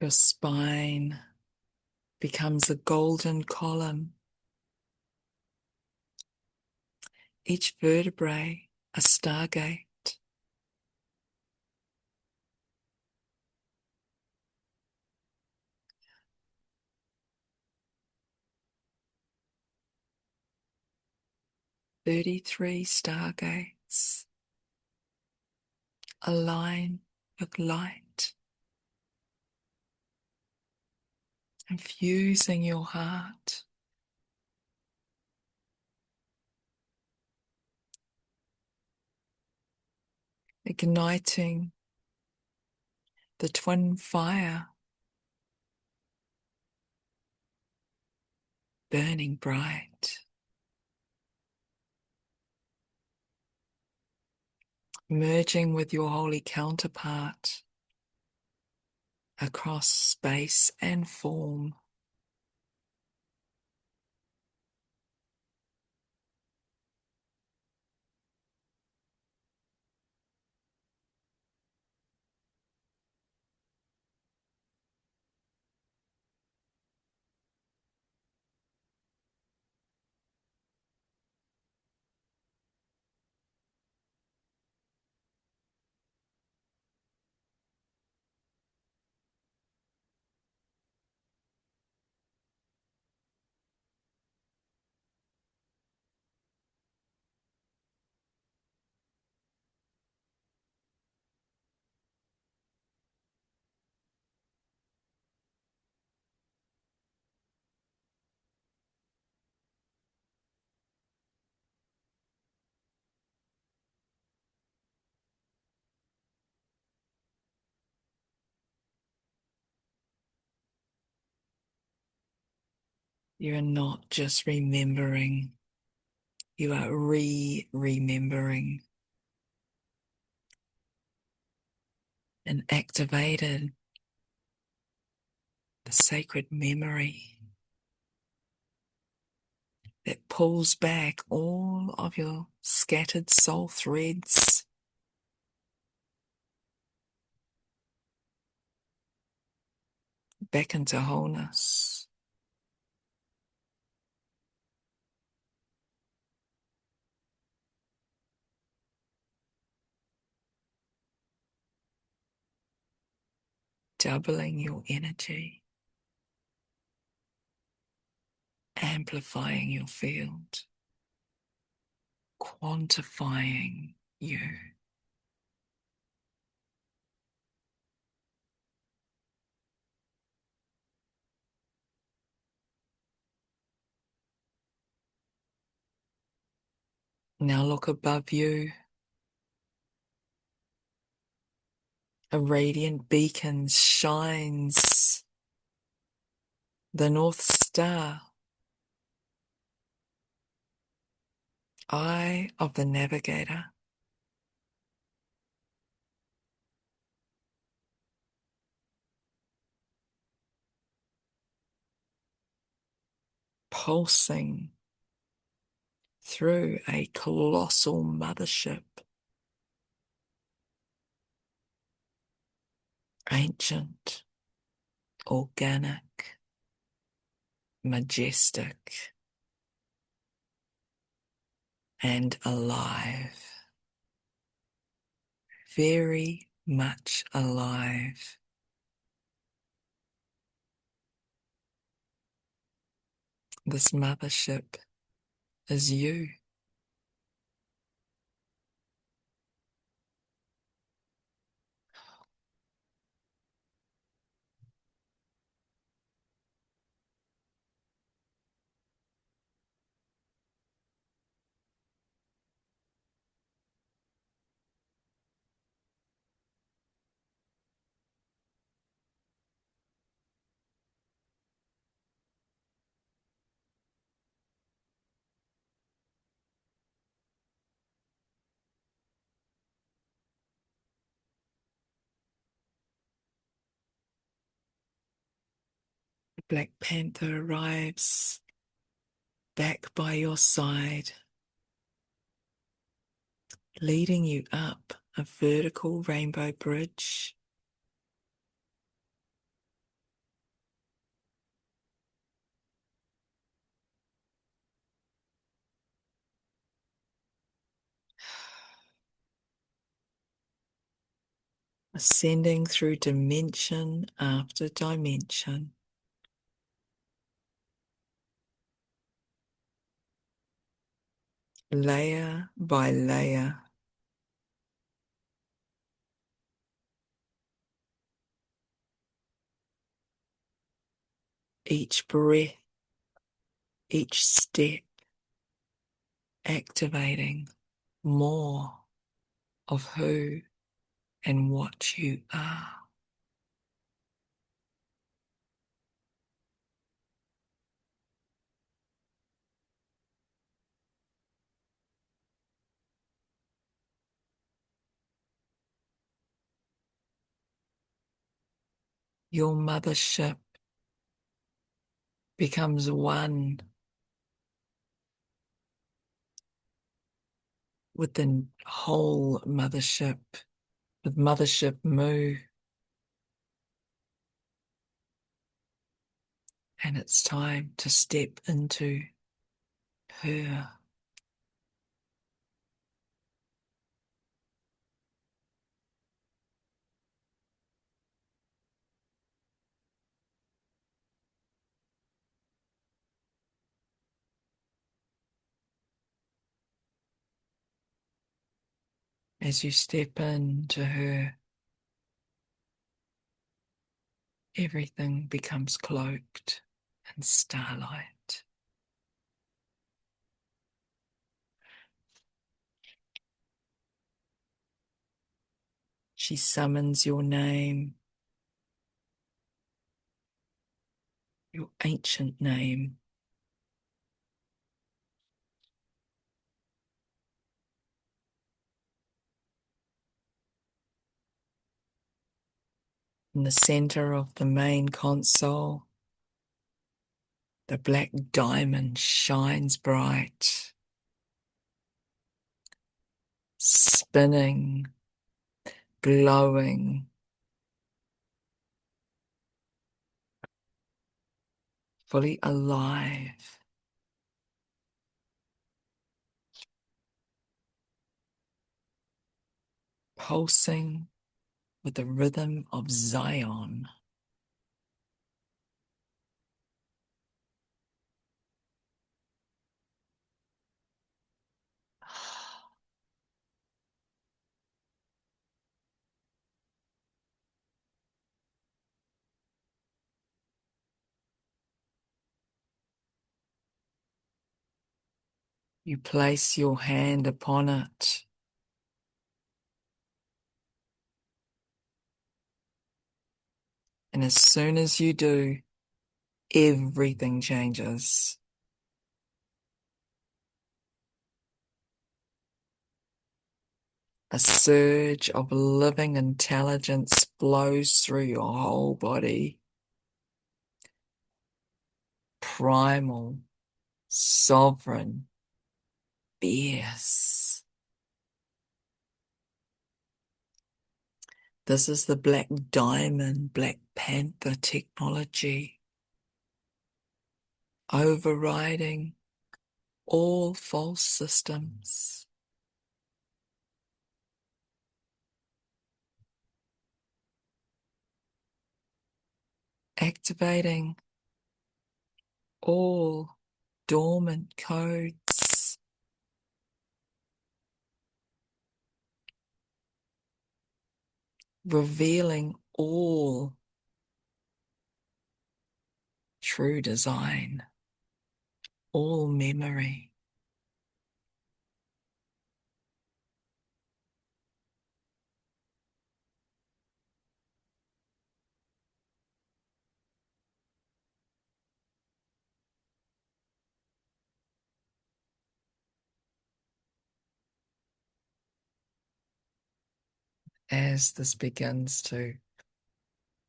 Speaker 2: Your spine becomes a golden column, each vertebrae a stargate. "33 stargates align with light, infusing your heart, igniting the twin fire, burning bright, merging with your holy counterpart, across space and form. You're not just remembering, you are remembering and activated the sacred memory that pulls back all of your scattered soul threads back into wholeness. Doubling your energy, amplifying your field, quantifying you. Now look above you. A radiant beacon shines. The North Star, eye of the navigator. Pulsing through a colossal mothership, ancient, organic, majestic, and alive, very much alive. This mothership is you. Black Panther arrives back by your side, leading you up a vertical rainbow bridge. Ascending through dimension after dimension. Layer by layer. Each breath, each step, activating more of who and what you are. Your mothership becomes one with the whole mothership, with Mothership Mu. And it's time to step into her. As you step into her, everything becomes cloaked in starlight. She summons your name, your ancient name. In the center of the main console, the black diamond shines bright, spinning, glowing, fully alive. Pulsing with the rhythm of Zion. You place your hand upon it, and as soon as you do, everything changes. A surge of living intelligence flows through your whole body. Primal, sovereign, fierce. This is the Black Diamond, Black Panther technology, overriding all false systems. Activating all dormant codes. Revealing all true design, all memory. As this begins to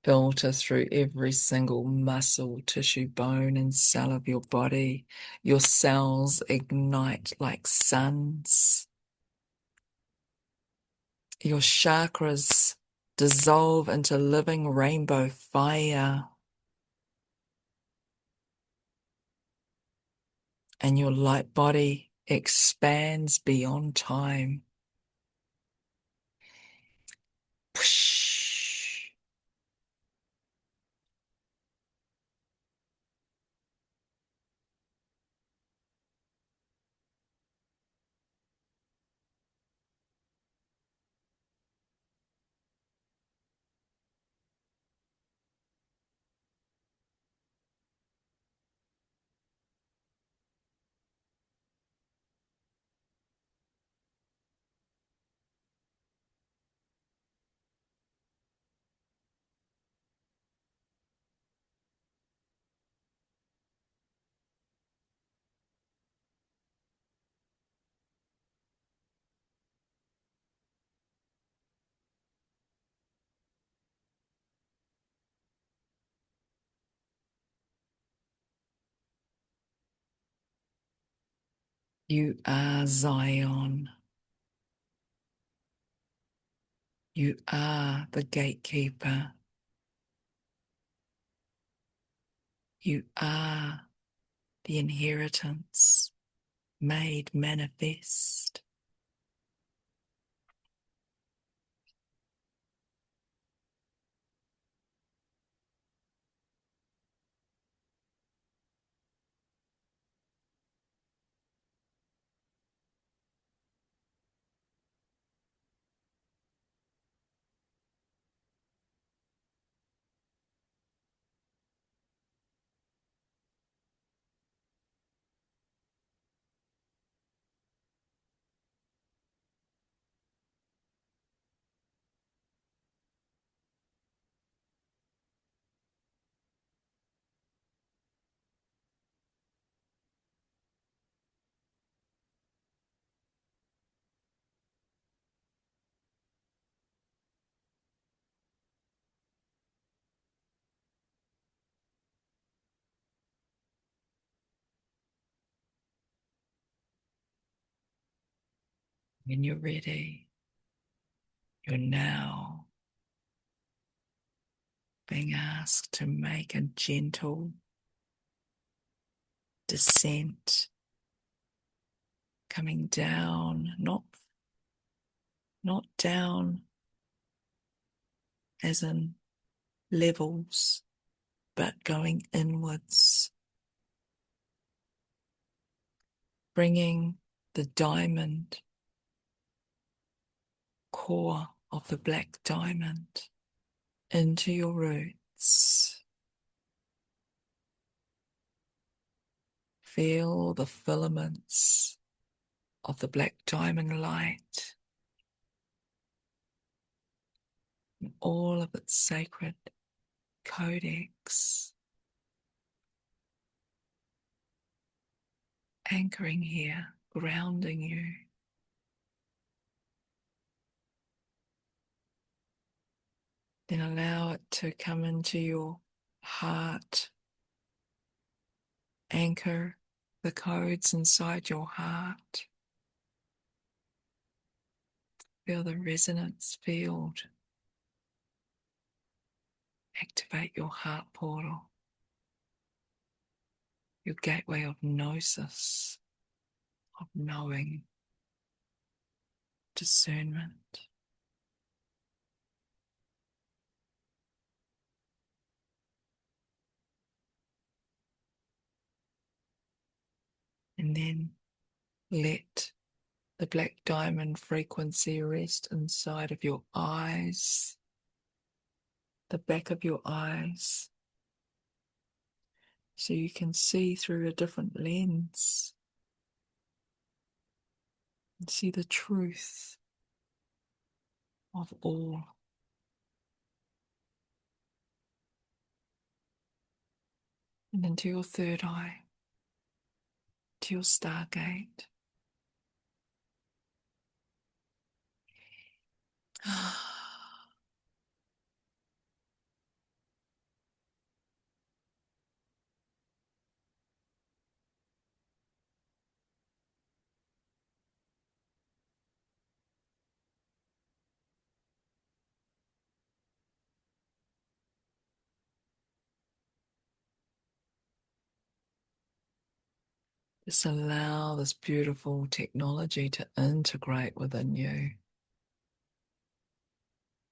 Speaker 2: filter through every single muscle, tissue, bone, and cell of your body, your cells ignite like suns. Your chakras dissolve into living rainbow fire. And your light body expands beyond time. Whoosh. You are Zion. You are the gatekeeper. You are the inheritance made manifest. When you're ready, you're now being asked to make a gentle descent, coming down, not down as in levels, but going inwards, bringing the diamond core of the black diamond into your roots. Feel the filaments of the black diamond light, and all of its sacred codex anchoring here, grounding you. Then allow it to come into your heart. Anchor the codes inside your heart. Feel the resonance field. Activate your heart portal, your gateway of gnosis, of knowing, discernment. And then let the black diamond frequency rest inside of your eyes, the back of your eyes, so you can see through a different lens and see the truth of all. And into your third eye, to your stargate. Just allow this beautiful technology to integrate within you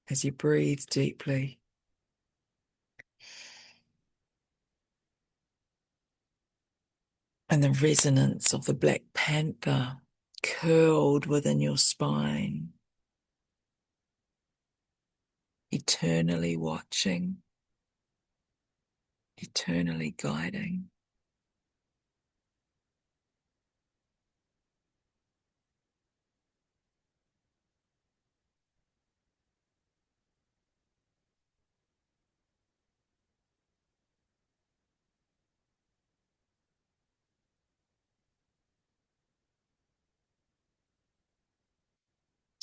Speaker 2: as you breathe deeply. And the resonance of the Black Panther curled within your spine, eternally watching, eternally guiding.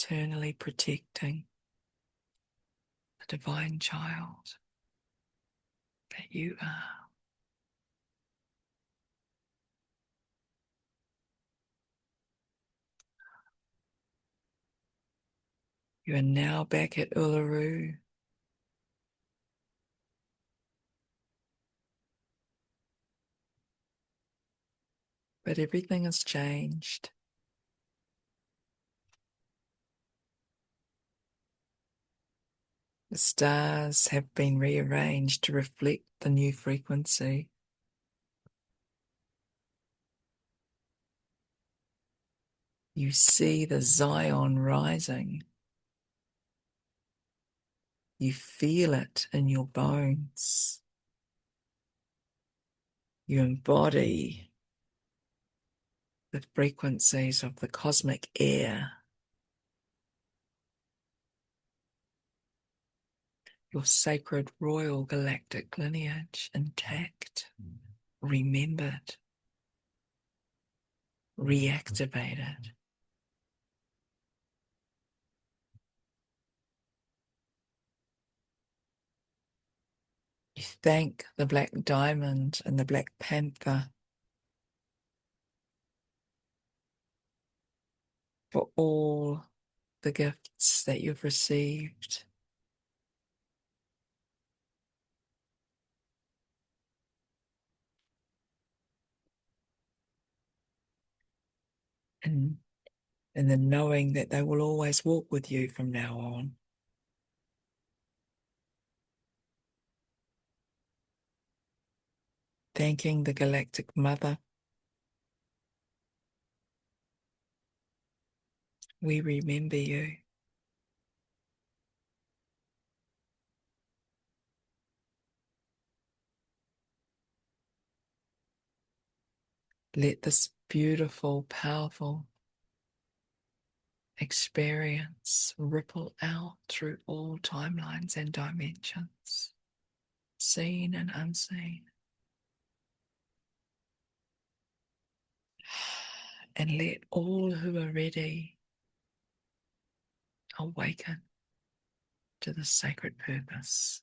Speaker 2: Eternally protecting the divine child that you are. You are now back at Uluru. But everything has changed. The stars have been rearranged to reflect the new frequency. You see the Zion rising. You feel it in your bones. You embody the frequencies of the cosmic air. Your sacred royal galactic lineage intact, remembered, reactivated. You thank the black diamond and the black panther for all the gifts that you've received. And the knowing that they will always walk with you from now on. Thanking the Galactic Mother. We remember you. Let this beautiful, powerful experience ripple out through all timelines and dimensions, seen and unseen. And let all who are ready awaken to the sacred purpose.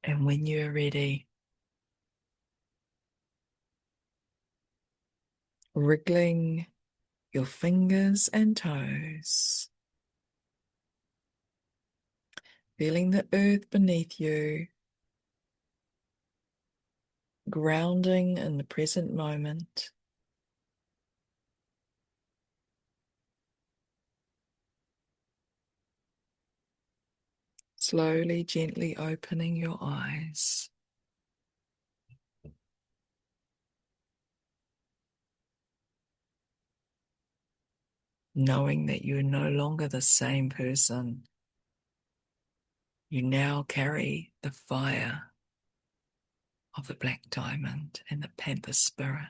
Speaker 2: And when you're ready, wriggling your fingers and toes, feeling the earth beneath you, grounding in the present moment. Slowly, gently opening your eyes. Knowing that you're no longer the same person. You now carry the fire of the black diamond and the panther spirit.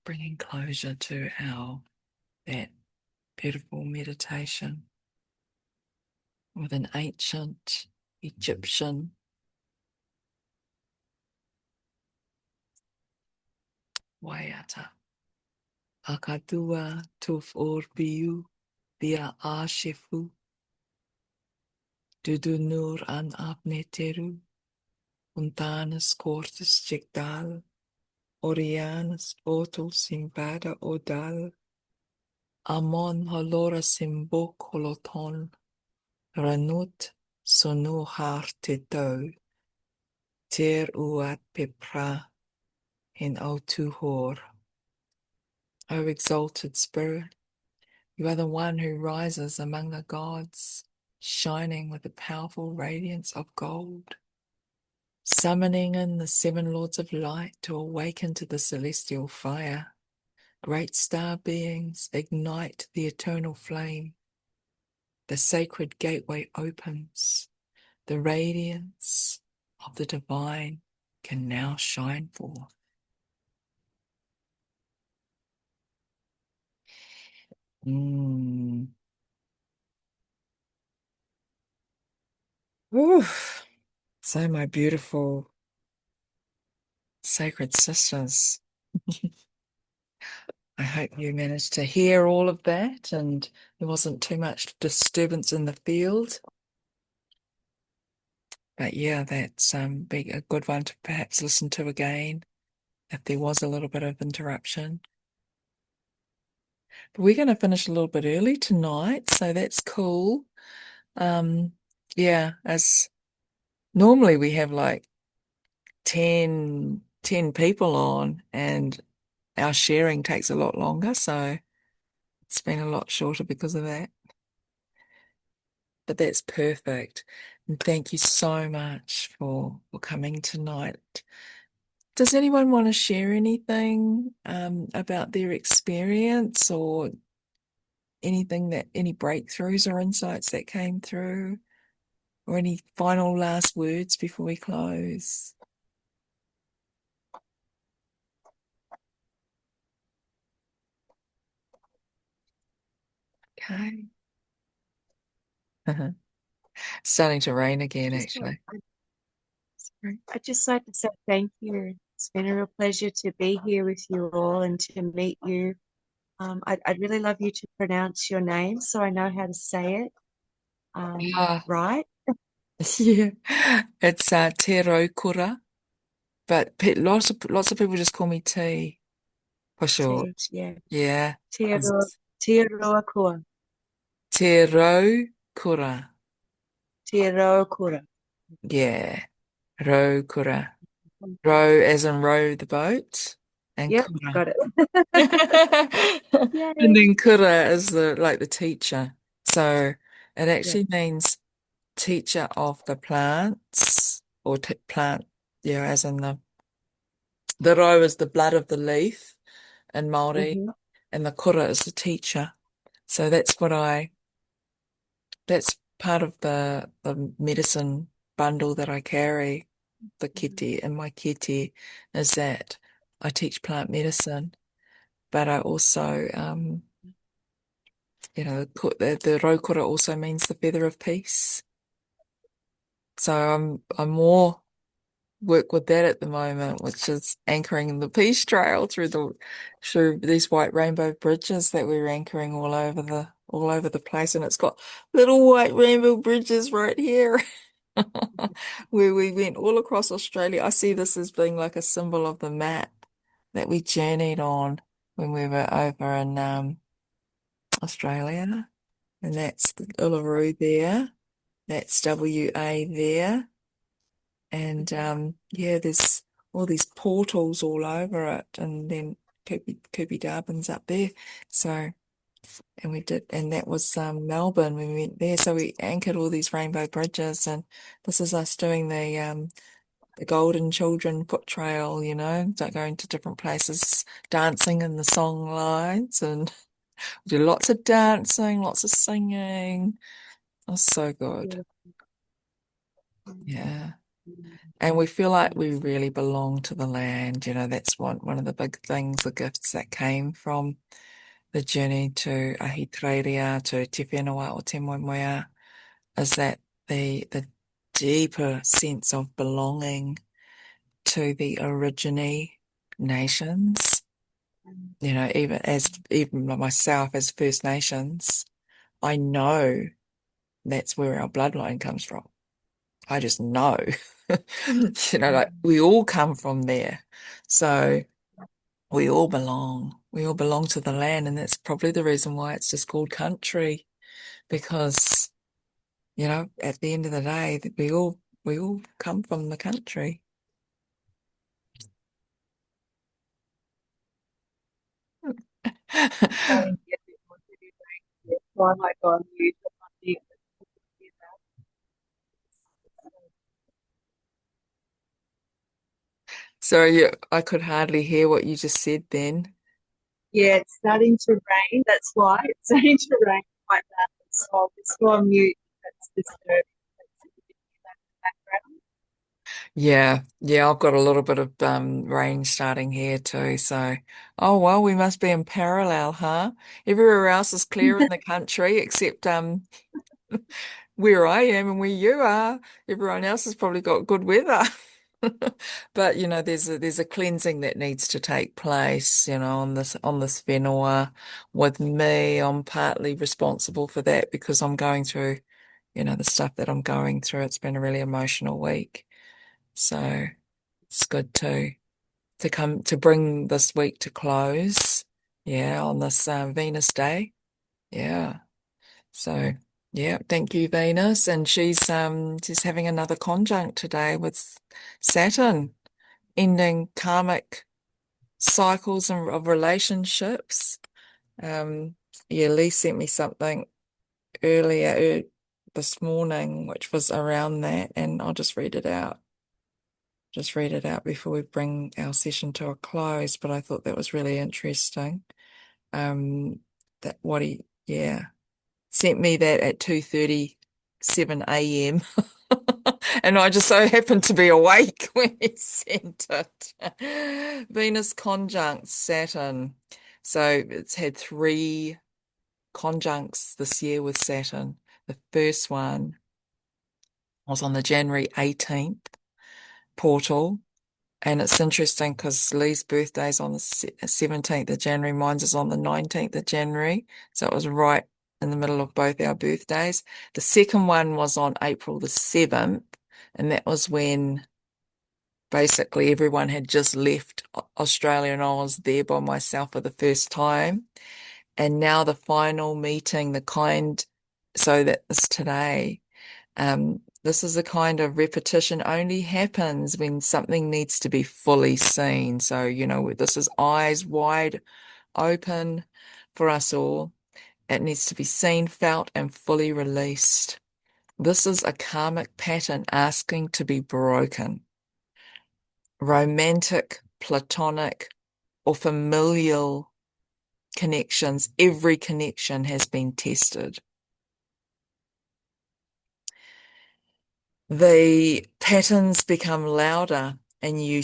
Speaker 2: Bringing closure to that beautiful meditation with an ancient Egyptian waiata. Akatua tuf orbiu via ashefu. Dudu nur an abneteru. Montanus cortis jectal. Orianus otul simbada odal. Amon holora simbok holoton. Ranut sonu hartetou. Ter uat pepra in otuhor. O exalted spirit, you are the one who rises among the gods, shining with the powerful radiance of gold, summoning in the seven lords of light to awaken to the celestial fire. Great star beings, ignite the eternal flame. The sacred gateway opens. The radiance of the divine can now shine forth. Mm. Oof. So my beautiful sacred sisters, I hope you managed to hear all of that and there wasn't too much disturbance in the field. But yeah, that's be a good one to perhaps listen to again if there was a little bit of interruption. But we're going to finish a little bit early tonight, so that's cool. Yeah, as normally we have like 10 people on and our sharing takes a lot longer, so it's been a lot shorter because of that. But that's perfect. And thank you so much for coming tonight. Does anyone want to share anything about their experience or anything any breakthroughs or insights that came through? Or any final last words before we close? Okay. Starting to rain again, actually. Sorry.
Speaker 6: I'd just like to say thank you. It's been a real pleasure to be here with you all and to meet you. I'd really love you to pronounce your name so I know how to say it
Speaker 2: Ah,
Speaker 6: right.
Speaker 2: yeah. It's Te Raukura, but lots of people just call me T for short.
Speaker 6: Yeah.
Speaker 2: Yeah.
Speaker 6: Te Roakua.
Speaker 2: Te Raukura.
Speaker 6: Te Roakura.
Speaker 2: Yeah. Raukura. Row as in row the boat and
Speaker 6: Yep,
Speaker 2: kura.
Speaker 6: got it.
Speaker 2: And
Speaker 6: Yay.
Speaker 2: then kura is the teacher. So it
Speaker 6: Yeah.
Speaker 2: actually means teacher of the plants or plant, yeah, as in the row is the blood of the leaf in Māori
Speaker 6: Mm-hmm.
Speaker 2: and the kura is the teacher. So that's part of the medicine bundle that I carry, the kete in my kete, is that I teach plant medicine, but I also, the raukura also means the feather of peace. So I'm more work with that at the moment, which is anchoring the peace trail through these white rainbow bridges that we're anchoring all over the place, and it's got little white rainbow bridges right here. Where we went all across Australia. I see this as being like a symbol of the map that we journeyed on when we were over in Australia. And that's the Uluru there. That's WA there. And yeah, there's all these portals all over it. And then Kupi Darwin's up there. So, and that was Melbourne when we went there. So we anchored all these rainbow bridges, and this is us doing the Golden Children foot trail, like going to different places, dancing in the song lines, and we do lots of dancing, lots of singing. It was so good. Yeah. And we feel like we really belong to the land. That's one of the big things, the gifts that came from the journey to Ahitereiria, to Te Whenua o Te Moemoeā, is that the deeper sense of belonging to the origine nations. Even myself as First Nations, I know that's where our bloodline comes from. I just know, like we all come from there. So we all belong. We all belong to the land, and that's probably the reason why it's just called country, because, at the end of the day, that we all come from the country.
Speaker 6: Trying to get a bit more to do that. So I might go on mute.
Speaker 2: Sorry, I could hardly hear what you just said then.
Speaker 6: Yeah, it's starting to rain. That's why it's starting to rain quite badly. So I'll just go on mute. That's disturbing. That's a bit in the background.
Speaker 2: Yeah, I've got a little bit of rain starting here too, so oh well, we must be in parallel, huh? Everywhere else is clear in the country except where I am and where you are. Everyone else has probably got good weather. But there's a cleansing that needs to take place, on this whenua with me. I'm partly responsible for that because I'm going through, the stuff that I'm going through. It's been a really emotional week. So it's good to bring this week to close. Yeah, on this Venus day. Yeah. So yeah, thank you, Venus. And she's having another conjunct today with Saturn, ending karmic cycles of relationships. Yeah, Lee sent me something earlier this morning, which was around that, and I'll just read it out. Just read it out before we bring our session to a close, but I thought that was really interesting. That what he, yeah, sent me that at 2:37 a.m. And I just so happened to be awake when he sent it. Venus conjunct Saturn. So it's had 3 conjuncts this year with Saturn. The first one was on the January 18th portal. And it's interesting because Lee's birthday is on the 17th of January. Mine's is on the 19th of January. So it was right in the middle of both our birthdays. The second one was on April the 7th. And that was when basically everyone had just left Australia and I was there by myself for the first time. And now the final meeting, so that is today. This is a kind of repetition only happens when something needs to be fully seen. So, this is eyes wide open for us all. It needs to be seen, felt, and fully released. This is a karmic pattern asking to be broken. Romantic, platonic, or familial connections, every connection has been tested. The patterns become louder and you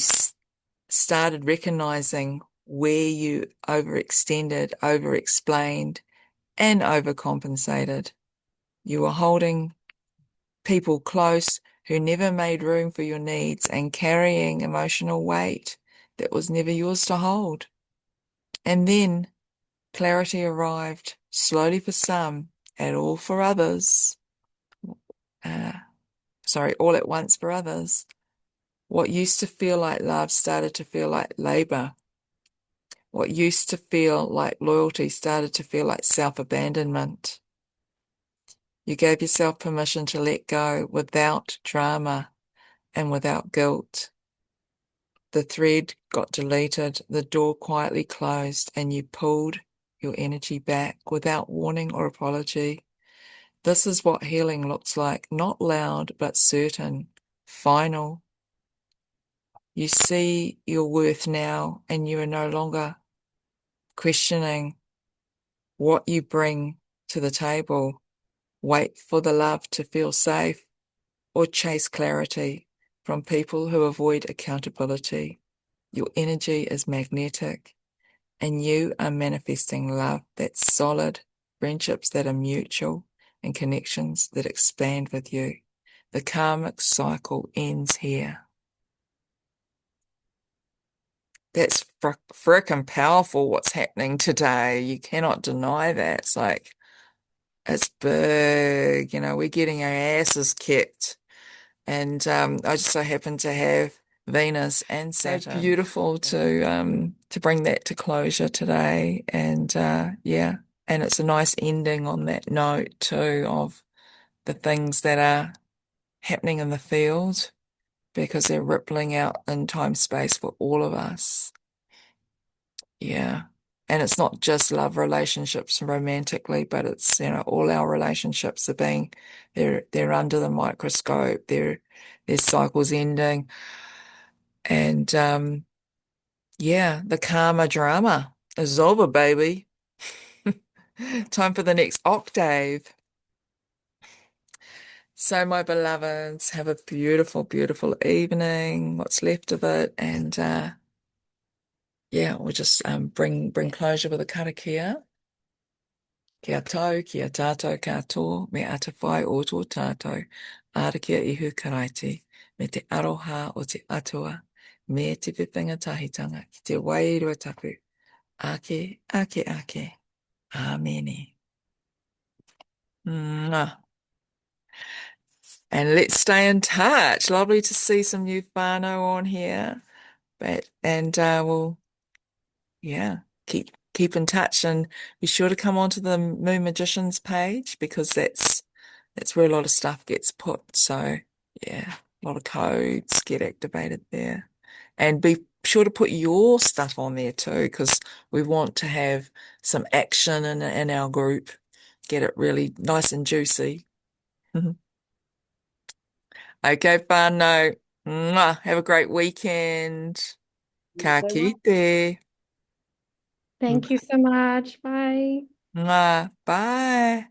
Speaker 2: started recognizing where you overextended, overexplained, and overcompensated. You were holding people close who never made room for your needs and carrying emotional weight that was never yours to hold. And then clarity arrived, slowly for some, and all for others. All at once for others. What used to feel like love started to feel like labor. What used to feel like loyalty started to feel like self-abandonment. You gave yourself permission to let go without drama and without guilt. The thread got deleted, the door quietly closed, and you pulled your energy back without warning or apology. This is what healing looks like, not loud, but certain, final. You see your worth now, and you are no longer questioning what you bring to the table. Wait for the love to feel safe or chase clarity from people who avoid accountability. Your energy is magnetic and you are manifesting love that's solid, friendships that are mutual, and connections that expand with you. The karmic cycle ends here. That's frickin' powerful what's happening today. You cannot deny that. It's big, we're getting our asses kicked. And I just so happen to have Venus and Saturn. So beautiful to bring that to closure today. And yeah, and it's a nice ending on that note too of the things that are happening in the field because they're rippling out in time space for all of us. Yeah. And it's not just love relationships romantically, but it's, all our relationships they're under the microscope. Their cycles ending. And yeah, the karma drama is over, baby. Time for the next octave. So, my beloveds, have a beautiful, beautiful evening, what's left of it, and yeah, we'll just bring closure with a karakia. Kia tau, kia tātou katoa, me ata whai o tō tātou, arakia ihu karaiti, me te aroha o te atua, me te whiwhinga tahitanga, ki te wairua tapu, ake, ake, ake, āmeni. Mwah. And let's stay in touch. Lovely to see some new whānau on here. And we'll, yeah, keep in touch, and be sure to come onto the Moon Magicians page, because that's where a lot of stuff gets put. So yeah, a lot of codes get activated there. And be sure to put your stuff on there too, because we want to have some action in our group. Get it really nice and juicy. Okay, whānau. Mwah. Have a great weekend. Ka kite.
Speaker 5: Thank you so much. Bye.
Speaker 2: Mwah. Bye.